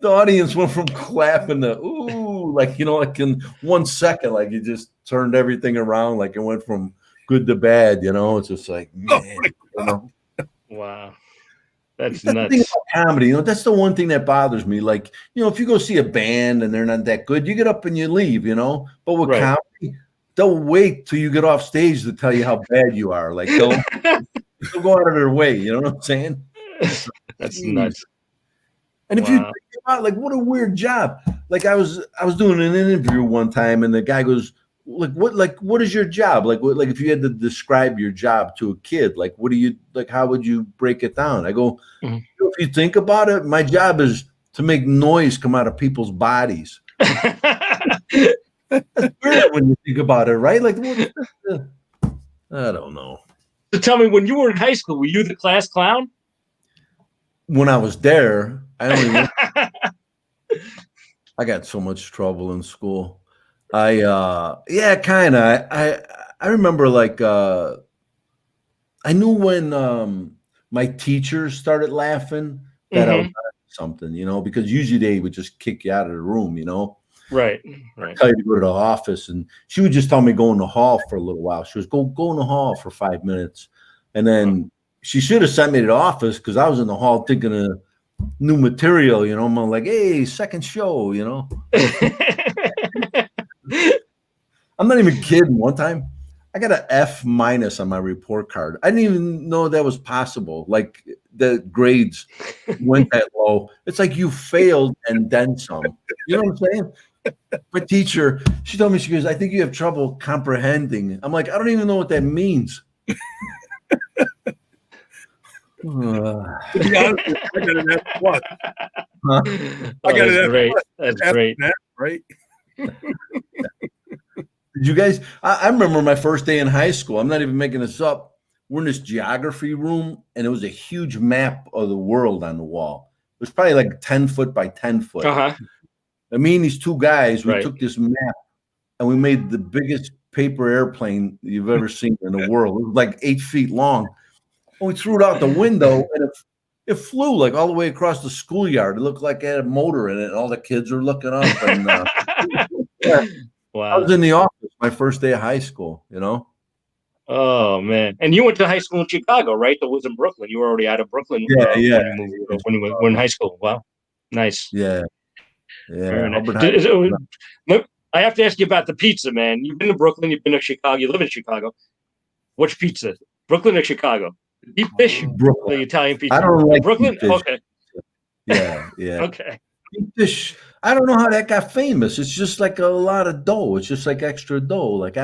The audience went from clapping to ooh, like in 1 second, like it just turned everything around. Like it went from good to bad, It's just like, man, Wow. That's nuts. The thing about comedy, that's the one thing that bothers me. Like, if you go see a band and they're not that good, you get up and you leave, But with comedy, they'll wait till you get off stage to tell you how bad you are. Like they'll go out of their way. You know what I'm saying? That's nuts. And if you think about like what a weird job. Like I was doing an interview one time, and the guy goes, what is your job? Like if you had to describe your job to a kid, like what do you like? How would you break it down? I go, if you think about it, my job is to make noise come out of people's bodies. That's weird when you think about it, right? Like, I don't know. So tell me, when you were in high school, were you the class clown? When I was there, I don't even. I got so much trouble in school. Yeah, kind of. I remember like I knew when my teachers started laughing that I was on something, because usually they would just kick you out of the room, Right. Tell you to go to the office, and she would just tell me go in the hall for a little while. She was go in the hall for 5 minutes, and then she should have sent me to the office because I was in the hall thinking of new material. I'm like, hey, second show. I'm not even kidding. One time, I got an F- on my report card. I didn't even know that was possible. Like the grades went that low. It's like you failed and then some. You know what I'm saying? My teacher, she told me, she goes, I think you have trouble comprehending. I'm like, I don't even know what that means. To be honest, I got an F plus. Huh? I got an F great. plus. That's F great. and F, right? Did you guys? I remember my first day in high school. I'm not even making this up. We're in this geography room, and it was a huge map of the world on the wall. It was probably like 10 foot by 10 foot. I mean, these two guys, we took this map and we made the biggest paper airplane you've ever seen in the world. It was like 8 feet long. And we threw it out the window, and it flew like all the way across the schoolyard. It looked like it had a motor in it, and all the kids were looking up. And yeah. Wow. I was in the office my first day of high school, Oh, man. And you went to high school in Chicago, right? That was in Brooklyn. You were already out of Brooklyn Yeah. when you were in high school. Wow. Nice. Yeah. Nice. I have to ask you about the pizza, man. You've been to Brooklyn. You've been to Chicago. You live in Chicago. Which pizza? Brooklyn or Chicago? Deep dish? Brooklyn. The Italian pizza. I don't like Brooklyn? deep dish. Okay. Yeah. Okay. Deep dish. I don't know how that got famous. It's just like a lot of dough. It's just like extra dough. Like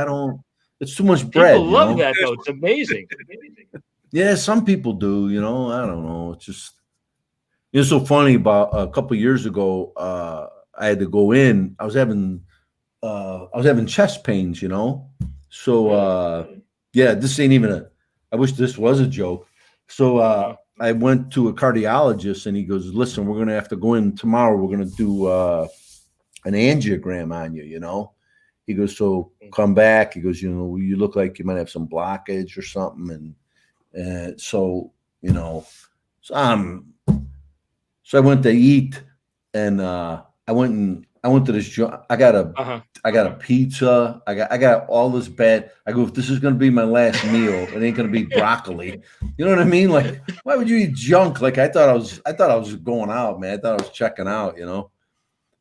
it's too much bread. People love that though. It's amazing. Yeah, some people do, I don't know. It's just it's so funny. About a couple of years ago, I had to go in. I was having chest pains, So yeah, this ain't even I wish this was a joke. So I went to a cardiologist, and he goes, listen, we're going to have to go in tomorrow. We're going to do an angiogram on you, He goes, so come back. He goes, you look like you might have some blockage or something. And so, so I went to eat, and I went to this joint. I got a pizza. I got all this bad. I go, if this is going to be my last meal, it ain't going to be broccoli. You know what I mean? Like, why would you eat junk? Like, I thought I was going out, man. I thought I was checking out,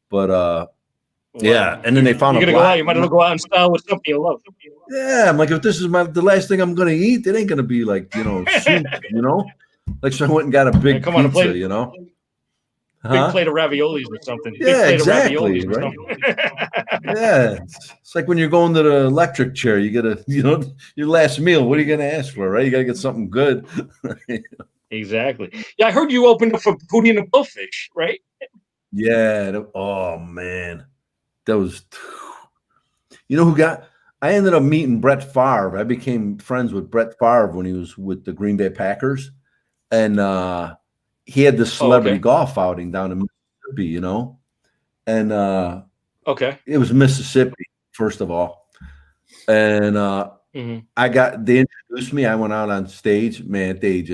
But yeah. And then they found you're gonna go out. You might as well go out in style with something you love. Yeah, I'm like, if this is the last thing I'm going to eat, it ain't going to be like soup, Like, so I went and got a big pizza, Big plate of raviolis or something. Yeah, exactly. Right? Yeah, it's like when you're going to the electric chair, you get your last meal. What are you going to ask for, right? You got to get something good. Exactly. Yeah, I heard you opened up for Booty and the Blowfish, right? Yeah. Oh man, that was. I ended up meeting Brett Favre. I became friends with Brett Favre when he was with the Green Bay Packers, and he had this celebrity golf outing down in Mississippi, and it was Mississippi, first of all. And they introduced me. I went out on stage, man. They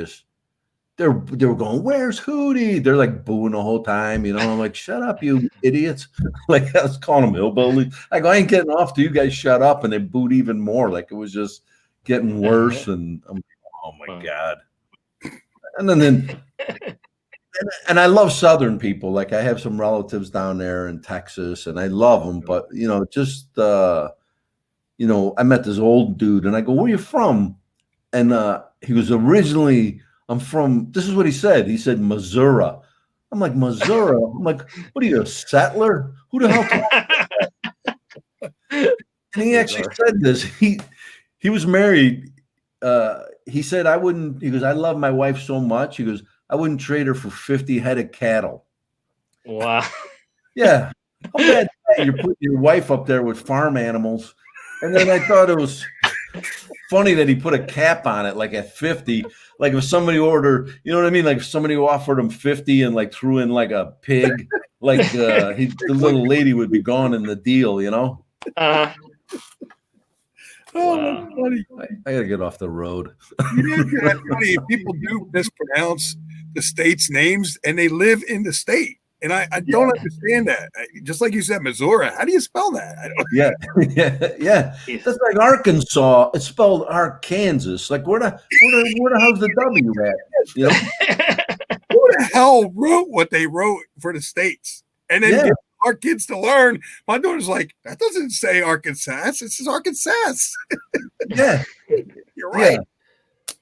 were going, where's Hootie? They're like booing the whole time, I'm like, shut up, you idiots. Like, I was calling them hillbilly. I go, I ain't getting off till you guys shut up. And they booed even more. Like, it was just getting worse. And I'm like, oh my God. And then and I love Southern people. Like, I have some relatives down there in Texas, and I love them. But I met this old dude, and I go, "Where are you from?" And he was originally, "I'm from." This is what he said. He said, "Missouri." I'm like, "Missouri." I'm like, "What are you, a settler? Who the hell?" And he actually said this. He was married. He said, "I wouldn't." He goes, "I love my wife so much." He goes, I wouldn't trade her for 50 head of cattle. Wow. Yeah. How bad is hey, you're putting your wife up there with farm animals. And then I thought it was funny that he put a cap on it, like at 50. Like if somebody ordered, you know what I mean? Like if somebody offered him 50 and like threw in like a pig, like the little lady would be gone in the deal, you know? Uh-huh. Oh, Wow. that's funny. I gotta get off the road. That's funny. People do mispronounce the state's names, and they live in the state. And I don't understand that. Just like you said, Missouri. How do you spell that? I don't. Yeah. That's like Arkansas. It's spelled Arkansas. Like where the hell's the W at? You know? Who the hell wrote what they wrote for the states? And then get our kids to learn. My daughter's like, that doesn't say Arkansas. It says Arkansas. Yeah. You're right.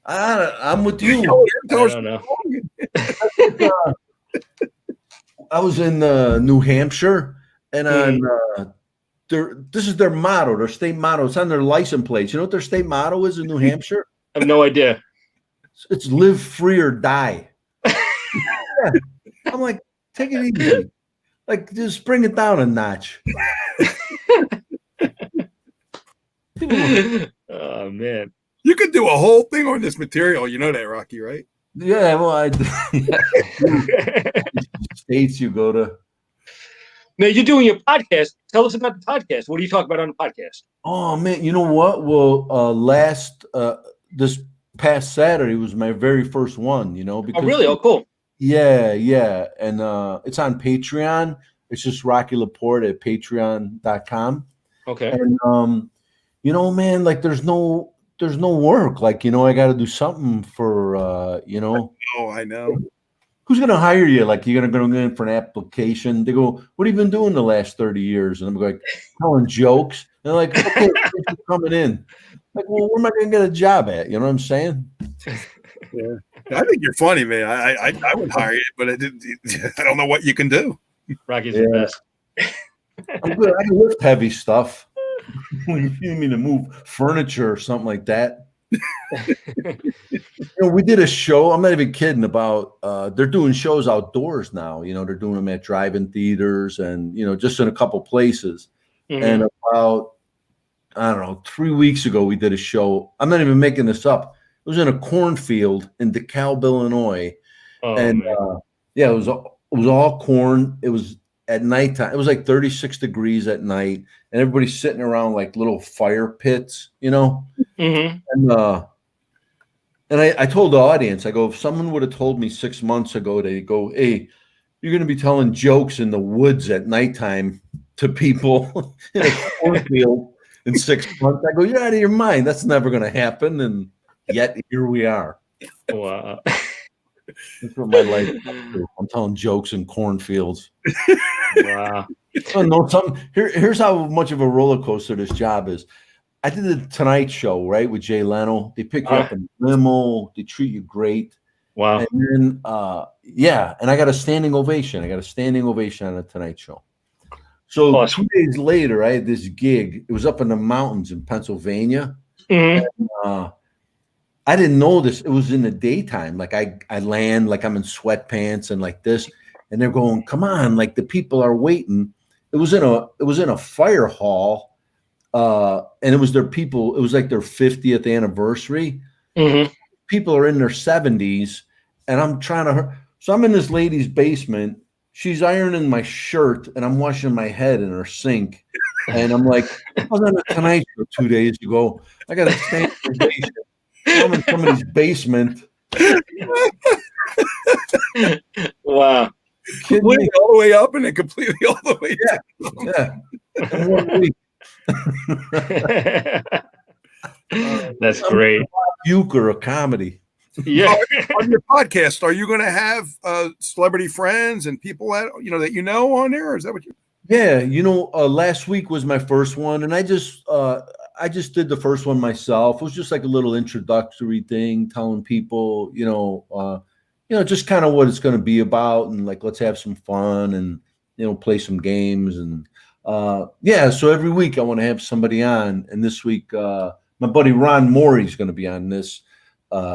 Yeah. I'm with you. I don't know. I was in New Hampshire, and this is their motto, their state motto. It's on their license plates. You know what their state motto is in New Hampshire? I have no idea. It's live free or die. Yeah. I'm like, take it easy. Like, just bring it down a notch. Oh, man. You could do a whole thing on this material. You know that, Rocky, right? Yeah, well, states you go to. Now, you're doing your podcast. Tell us about the podcast. What do you talk about on the podcast? Oh, man, you know what? Well, this past Saturday was my very first one, you know. Because, oh, really? Oh, cool. Yeah. And it's on Patreon. It's just Rocky Laporte at patreon.com. Okay. And, you know, man, like there's no work. Like, you know, I got to do something for, you know. Oh, I know. Who's going to hire you? Like, you're going to go in for an application. They go, what have you been doing the last 30 years? And I'm like, telling jokes. And they're like, okay, you're coming in. Like, well, where am I going to get a job at? You know what I'm saying? Yeah. I think you're funny, man. I would hire you, but I don't know what you can do. Rocky's the best. I'm good. I can lift heavy stuff. When you need me to move furniture or something like that. You know, we did a show. I'm not even kidding about. They're doing shows outdoors now. You know, they're doing them at drive-in theaters and you know, just in a couple places. Mm-hmm. And about I don't know, 3 weeks ago, we did a show. I'm not even making this up. It was in a cornfield in DeKalb, Illinois, and yeah, it was all corn. It was at nighttime. It was like 36 degrees at night, and everybody's sitting around like little fire pits, you know. Mm-hmm. And I told the audience, I go, if someone would have told me 6 months ago, they go, hey, you're going to be telling jokes in the woods at nighttime to people in a cornfield in 6 months, I go, you're out of your mind. That's never going to happen. And yet here we are. Wow. That's what my life is. I'm telling jokes in cornfields. Wow. Here's how much of a roller coaster this job is. I did the Tonight Show, right, with Jay Leno. They pick you up in a limo. They treat you great. Wow. And then, and I got a standing ovation. On the Tonight Show. So awesome. 2 days later, I had this gig. It was up in the mountains in Pennsylvania. Mm-hmm. And, I didn't know this. It was in the daytime. Like I land like I'm in sweatpants and like this, and they're going, "Come on!" Like the people are waiting. It was in a fire hall, and it was their people. It was like their 50th anniversary. Mm-hmm. People are in their 70s, and I'm trying to. So I'm in this lady's basement. She's ironing my shirt, and I'm washing my head in her sink. And I'm like, I was on the Tonight Show 2 days ago. I got to stand in the basement. I'm in somebody's basement. Wow. Completely all the way up and then completely all the way down. Yeah. In 1 week. That's great. Buke or a comedy. Yeah. On your podcast, are you going to have celebrity friends and people that you know on there? Or is that what you? Yeah, last week was my first one, and I just did the first one myself. It was just like a little introductory thing, telling people, just kind of what it's going to be about, and like let's have some fun and play some games and so every week I want to have somebody on, and this week my buddy Ron Morey is going to be on this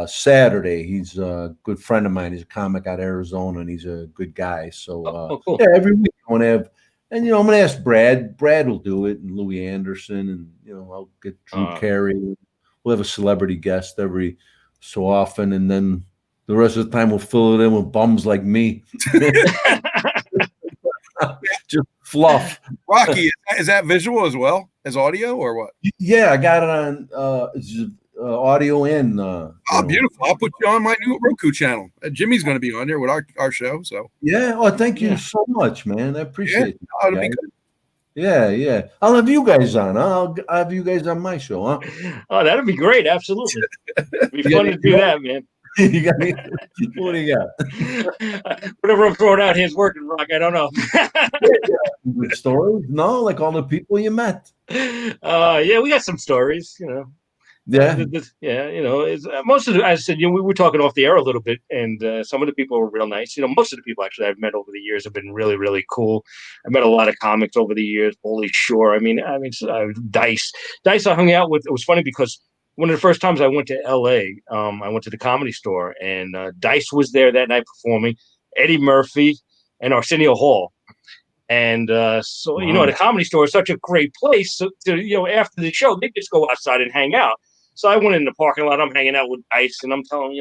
Saturday. He's a good friend of mine. He's a comic out of Arizona, and he's a good guy. So cool. every week I want to have And I'm gonna ask Brad. Brad will do it, and Louis Anderson, and I'll get Drew Carey. We'll have a celebrity guest every so often, and then the rest of the time we'll fill it in with bums like me. Just fluff. Rocky, is that visual as well as audio or what? Yeah, I got it on audio and beautiful. I'll put you on my new Roku channel. Jimmy's going to be on there with our show. So thank you so much, man. I appreciate it. That'll be good. Yeah. I'll have you guys on. I'll have you guys on my show, huh? Oh, that'd be great. Absolutely. It'd be fun to do that, man. You got me? What do you got? Whatever I'm throwing out here is working, Rock. I don't know. Good stories? No, like all the people you met. Yeah, we got some stories, Yeah. It's, most of the, as I said, we were talking off the air a little bit, and some of the people were real nice. Most of the people actually I've met over the years have been really, really cool. I met a lot of comics over the years. Holy Shore. Dice. I hung out with. It was funny because one of the first times I went to L.A., I went to the Comedy Store, and Dice was there that night performing. Eddie Murphy and Arsenio Hall. And so, the Comedy Store is such a great place. So, after the show, they just go outside and hang out. So I went in the parking lot. I'm hanging out with Dice, and I'm telling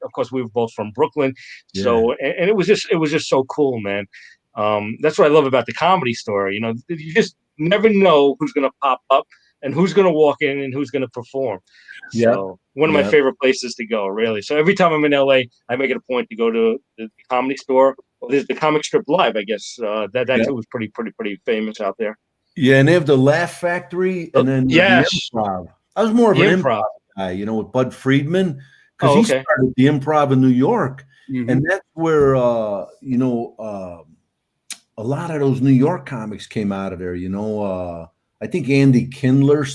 of course, we were both from Brooklyn. Yeah. So, and it was just so cool, man. That's what I love about the Comedy Store. You just never know who's going to pop up and who's going to walk in and who's going to perform. So one of my favorite places to go, really. So every time I'm in LA, I make it a point to go to the Comedy Store. Well, there's the Comic Strip Live, I guess. That too was pretty famous out there. Yeah, and they have the Laugh Factory, and then the Improv. I was more of an improv guy, with Bud Friedman, because he started the Improv in New York, and that's where a lot of those New York comics came out of there. I think Andy Kindler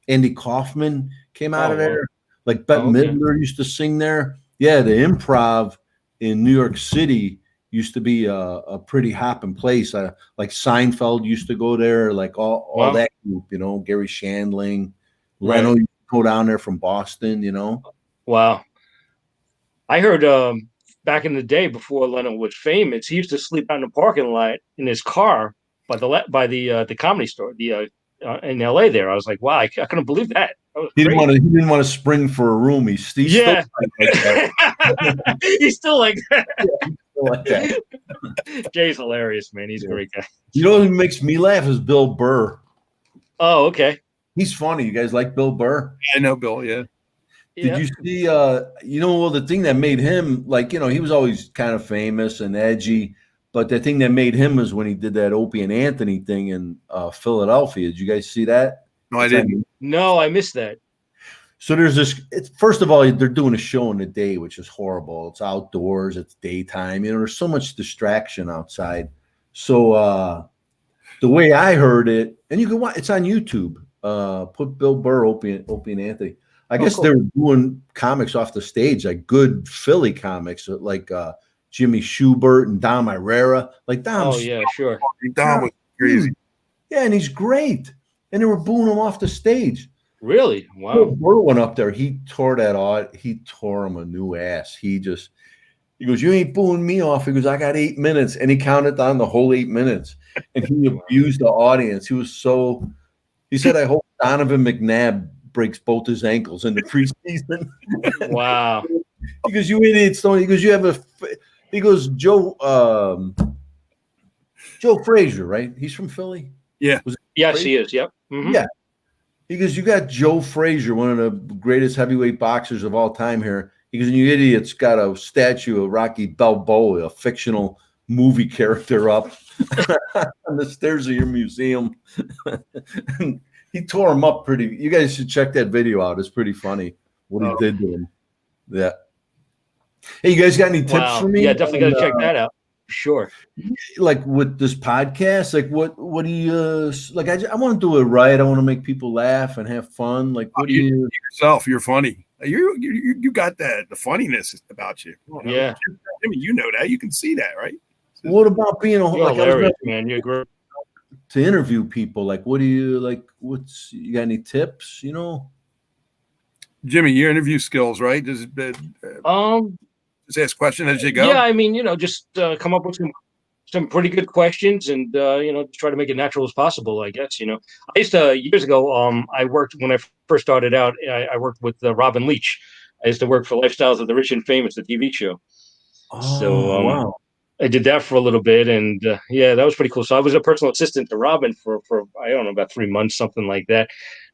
Andy Kaufman came out of there. Like Bette Midler used to sing there. Yeah, the Improv in New York City used to be a pretty hopping place. Like Seinfeld used to go there, like all that group, Gary Shandling, Leno used to go down there from Boston, Wow. I heard back in the day before Leno was famous, he used to sleep out in the parking lot in his car by the Comedy Store, in LA there. I was like, wow, I couldn't believe that. He didn't want to spring for a room. He's still like that. He's still like that. Yeah, he's still like that. Jay's hilarious, man. He's a great guy. What makes me laugh is Bill Burr. Oh, okay. He's funny. You guys like Bill Burr? I know Bill, yeah. Did you see, the thing that made him, he was always kind of famous and edgy, but the thing that made him was when he did that Opie and Anthony thing in Philadelphia. Did you guys see that? No, I didn't. No, I missed that. So there's this, first of all, they're doing a show in the day, which is horrible. It's outdoors, it's daytime. there's so much distraction outside. So the way I heard it, and you can watch, it's on YouTube. Put Bill Burr, Opie and Anthony. I guess cool. They were doing comics off the stage, like good Philly comics, like Jimmy Schubert and Dom Irrera. Like Dom. Oh, yeah, sure. Dom was crazy. Yeah, and he's great. And they were booing him off the stage. Really? Wow. Burr went up there. He tore him a new ass. He goes, you ain't booing me off. He goes, I got 8 minutes. And he counted down the whole 8 minutes. And he abused the audience. He said, I hope Donovan McNabb breaks both his ankles in the preseason. Wow. He goes, you idiots don't. He goes, Joe Frazier, right? He's from Philly. Yeah. Yes, he is. Yep. Mm-hmm. Yeah. He goes, you got Joe Frazier, one of the greatest heavyweight boxers of all time here. He goes, and you idiots got a statue of Rocky Balboa, a fictional movie character, up on the stairs of your museum. He tore him up pretty. You guys should check that video out. It's pretty funny what he did to him. Yeah. Hey, you guys got any tips for me? Yeah, definitely got to check that out. Sure. Like with this podcast, like what do you like? I want to do it right. I want to make people laugh and have fun. Like, what do you yourself? You're funny. You got the funniness about you. Yeah. I mean, you know that. You can see that, right? What about being hilarious, man? You're great. To interview people, like, what do you like? You got any tips? Jimmy, your interview skills, right? Just ask questions as you go. Yeah, I mean, just come up with some pretty good questions, and just try to make it natural as possible, I guess. I used to years ago. I worked when I first started out. I worked with Robin Leach. I used to work for Lifestyles of the Rich and Famous, the TV show. Oh, wow. I did that for a little bit, and that was pretty cool. So I was a personal assistant to Robin for I don't know, about 3 months, something like that.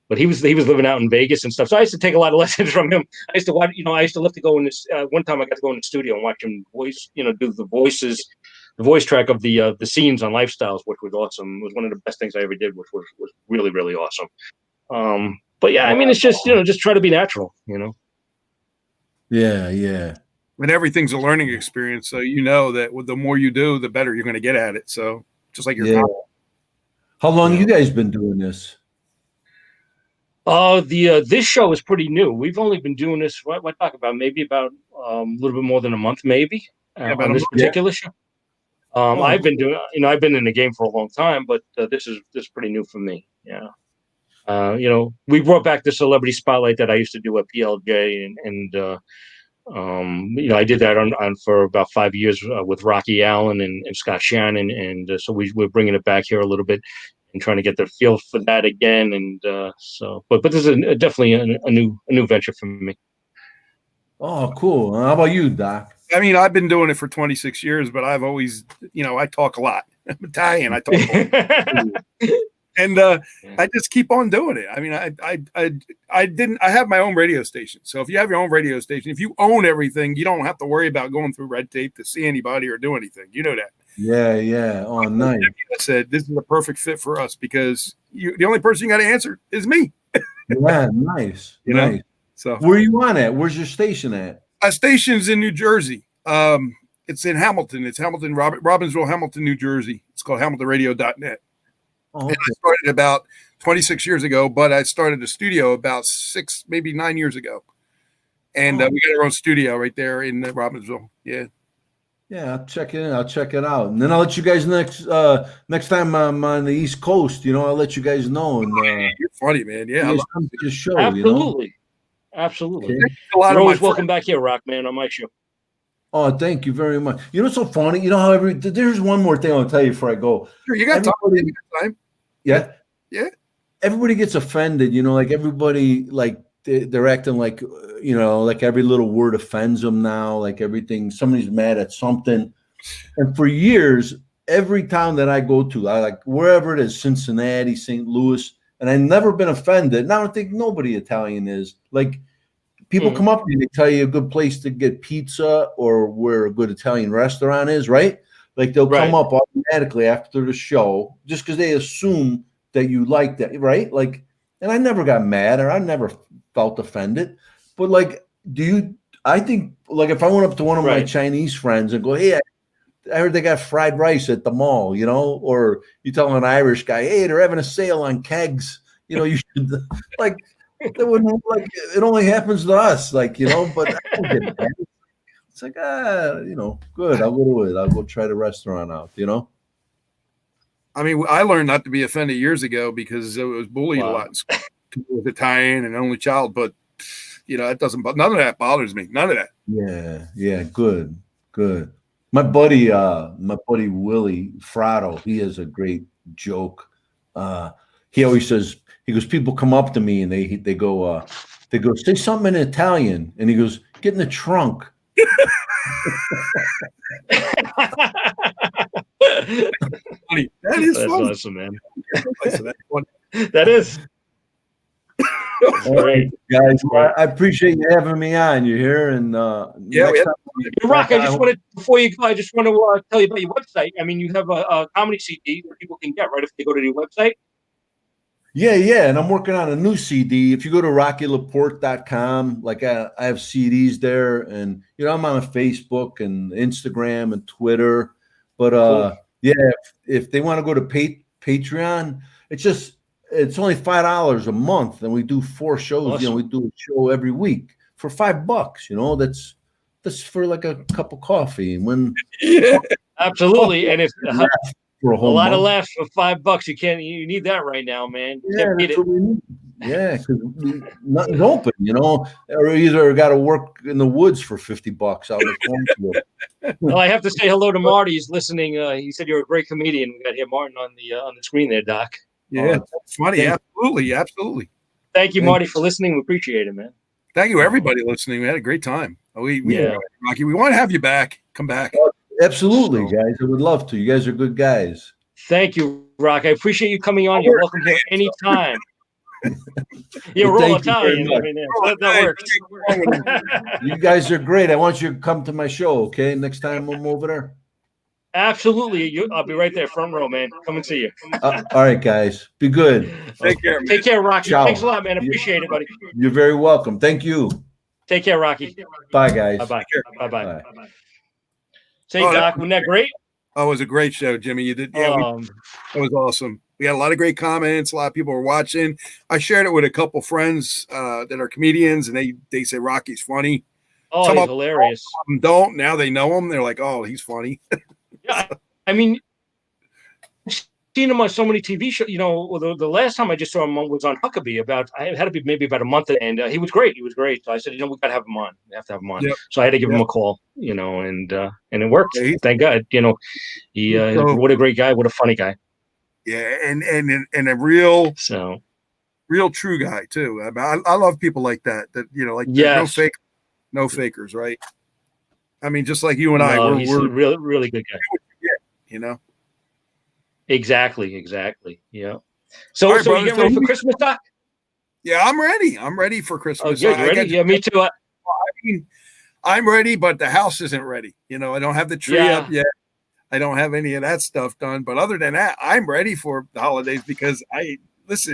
But he was living out in Vegas and stuff. So I used to take a lot of lessons from him. I used to watch, I used to love to go in this. One time I got to go in the studio and watch him voice, do the voice track of the scenes on Lifestyles, which was awesome. It was one of the best things I ever did, which was really, really awesome. But yeah, I mean, it's just just try to be natural. Yeah, yeah. And everything's a learning experience, so that the more you do, the better you're going to get at it. So just like your How long you guys been doing this? This show is pretty new. We've only been doing this. What talk about? Maybe about a little bit more than a month, maybe on this particular show. I've been doing. I've been in the game for a long time, but this is pretty new for me. Yeah. We brought back the celebrity spotlight that I used to do at PLJ, and I did that on for about 5 years with Rocky Allen and Scott Shannon, and so we're bringing it back here a little bit and trying to get the feel for that again. And but this is definitely a new venture for me. Oh, cool. How about you, Doc? I mean, I've been doing it for 26 years, but I've always, I talk a lot. I'm Italian. I talk a lot. And I just keep on doing it. I mean, I have my own radio station. So if you have your own radio station, if you own everything, you don't have to worry about going through red tape to see anybody or do anything. You know that. Yeah, yeah. Oh, nice. I said, this is a perfect fit for us because the only person you got to answer is me. Yeah, nice. Nice. So where are you on at? Where's your station at? My station's in New Jersey. It's in Hamilton. It's Hamilton, Robbinsville, Hamilton, New Jersey. It's called HamiltonRadio.net. Oh, okay. And I started about 26 years ago, but I started a studio about 6, maybe 9 years ago. And we got our own studio right there in Robbinsville. Yeah. Yeah, I'll check it in. I'll check it out. And then I'll let you guys next time I'm on the East Coast, I'll let you guys know. And you're funny, man. Yeah. I come to the show, Absolutely. Absolutely. Okay. You're always welcome back here, Rock, man, on my show. Oh, thank you very much. What's so funny? How there's one more thing I'll tell you before I go. Sure, you got time. Yeah. Yeah. Everybody gets offended, like everybody, like they're acting like, like every little word offends them now, like everything, somebody's mad at something. And for years, every town that I go to, I like wherever it is, Cincinnati, St. Louis, and I've never been offended. And I don't think nobody Italian is. Like people come up to you, they tell you a good place to get pizza or where a good Italian restaurant is, right? Like they'll come up automatically after the show just because they assume that you like that, right? Like, and I never got mad or I never felt offended. But like, I think like if I went up to one of my Chinese friends and go, hey, I heard they got fried rice at the mall, or you tell an Irish guy, hey, they're having a sale on kegs, you should like, that wouldn't like it only happens to us, like, but I don't get mad. It's like, good. I'll go to it. I'll go try the restaurant out, I mean, I learned not to be offended years ago because I was bullied a lot in school. I was Italian and only child, but it doesn't. None of that bothers me. None of that. Yeah, yeah, good. My buddy Willie Frado, he has a great joke. He always says, he goes, people come up to me and they go, say something in Italian, and he goes, get in the trunk. Funny. That is That's funny. awesome, man. That is. All right, guys. Well, I appreciate you having me on. You here? And Rock, I just wanted, before you go, I just want to tell you about your website. I mean, you have a comedy CD that people can get, right, if they go to your website? Yeah. And I'm working on a new CD. If you go to RockyLaporte.com, like I have CDs there, and I'm on Facebook and Instagram and Twitter. But Cool. if they want to go to Patreon, it's only $5 a month, and we do 4 shows. Awesome. We do a show every week for $5. That's for like a cup of coffee. And when Absolutely, and it's for a lot month. of laughs for $5. You need that right now, man. Yeah, that's what we need. Yeah, because nothing's open, or either got to work in the woods for $50 out in the cornfield. Well, I have to say hello to Marty. He's listening. He said you're a great comedian. We got here, Martin, on the screen there, Doc. Yeah, that's funny. Absolutely. Thank you, Marty, for listening. We appreciate it, man. Thank you, everybody listening. We had a great time. We Rocky. We want to have you back. Come back. Absolutely, guys. I would love to. You guys are good guys. Thank you, Rock. I appreciate you coming on. You're welcome here anytime. Yeah, we're all Italian. I mean, that works. You guys are great. I want you to come to my show, okay? Next time I'm over there. Absolutely. I'll be right there, front row, man. Come and see you. All right, guys. Be good. Take care. Man. Take care, Rocky. Ciao. Thanks a lot, man. Appreciate it, buddy. You're very welcome. Thank you. Take care, Rocky. Bye, guys. Bye-bye. Bye-bye. Bye. Say, Doc, wasn't that great? Oh, it was a great show, Jimmy. You did. Yeah, it was awesome. We had a lot of great comments. A lot of people were watching. I shared it with a couple friends that are comedians, and they say Rocky's funny. Oh, he's hilarious. Don't. Now they know him. They're like, oh, he's funny. Yeah, I mean, I've seen him on so many TV shows. The last time I just saw him was on Huckabee. It had to be maybe about a month, and he was great. He was great. So I said, we got to have him on. We have to have him on. Yep. So I had to give him a call, and it worked. Yeah, thank God. What a great guy. What a funny guy. Yeah, and a real true guy too. I love people like that. No fakers, right? I mean, just like you and I. He's a really, really good guy. Exactly. Yeah. So you getting ready for Christmas, Doc? Yeah, I'm ready. I'm ready for Christmas. Oh, you ready? Yeah, me too. I'm ready, but the house isn't ready. I don't have the tree up yet. I don't have any of that stuff done. But other than that, I'm ready for the holidays because this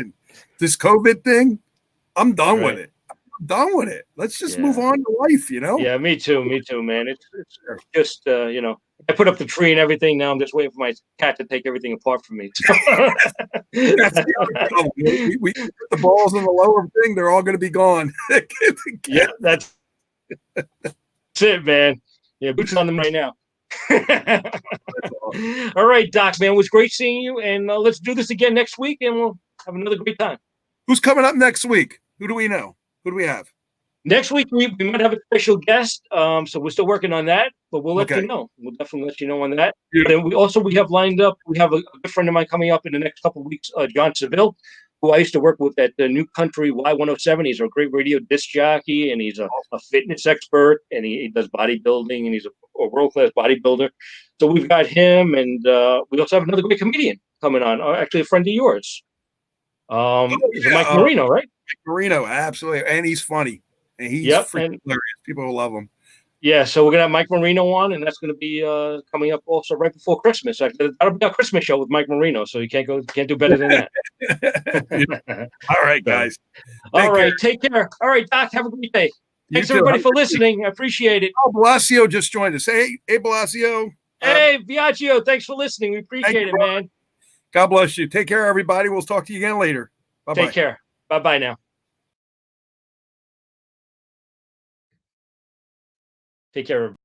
COVID thing, I'm done with it. I'm done with it. Let's just move on to life, Yeah, me too, man. It's just, I put up the tree and everything. Now I'm just waiting for my cat to take everything apart from me. That's we put the balls in the lower thing. They're all going to be gone. Yeah, that's it, man. Yeah, boots on them right now. All right, Doc, man, it was great seeing you, and let's do this again next week, and we'll have another great time. Who's coming up next week? Who do we know? Who do we have? Next week, we might have a special guest, so we're still working on that, but we'll let you know. We'll definitely let you know on that. Yeah. Then we have lined up, we have a good friend of mine coming up in the next couple of weeks, John Seville, who I used to work with at the New Country Y107. He's a great radio disc jockey, and he's a fitness expert, and he does bodybuilding, and he's a world-class bodybuilder. So we've got him, and we also have another great comedian coming on, actually a friend of yours. Mike Marino, right? Mike Marino, absolutely. And he's funny. And he's freaking hilarious. People will love him. Yeah, so we're going to have Mike Marino on, and that's going to be coming up also right before Christmas. That'll be our Christmas show with Mike Marino, so you can't do better than that. All right, guys. Take care. All right, Doc, have a great day. Thanks, everybody, for listening. I appreciate it. Oh, Blasio just joined us. Hey, Blasio. Hey, Biagio, thanks for listening. We appreciate it, man. God bless you. Take care, everybody. We'll talk to you again later. Bye-bye. Take care. Bye-bye now. Take care, everybody.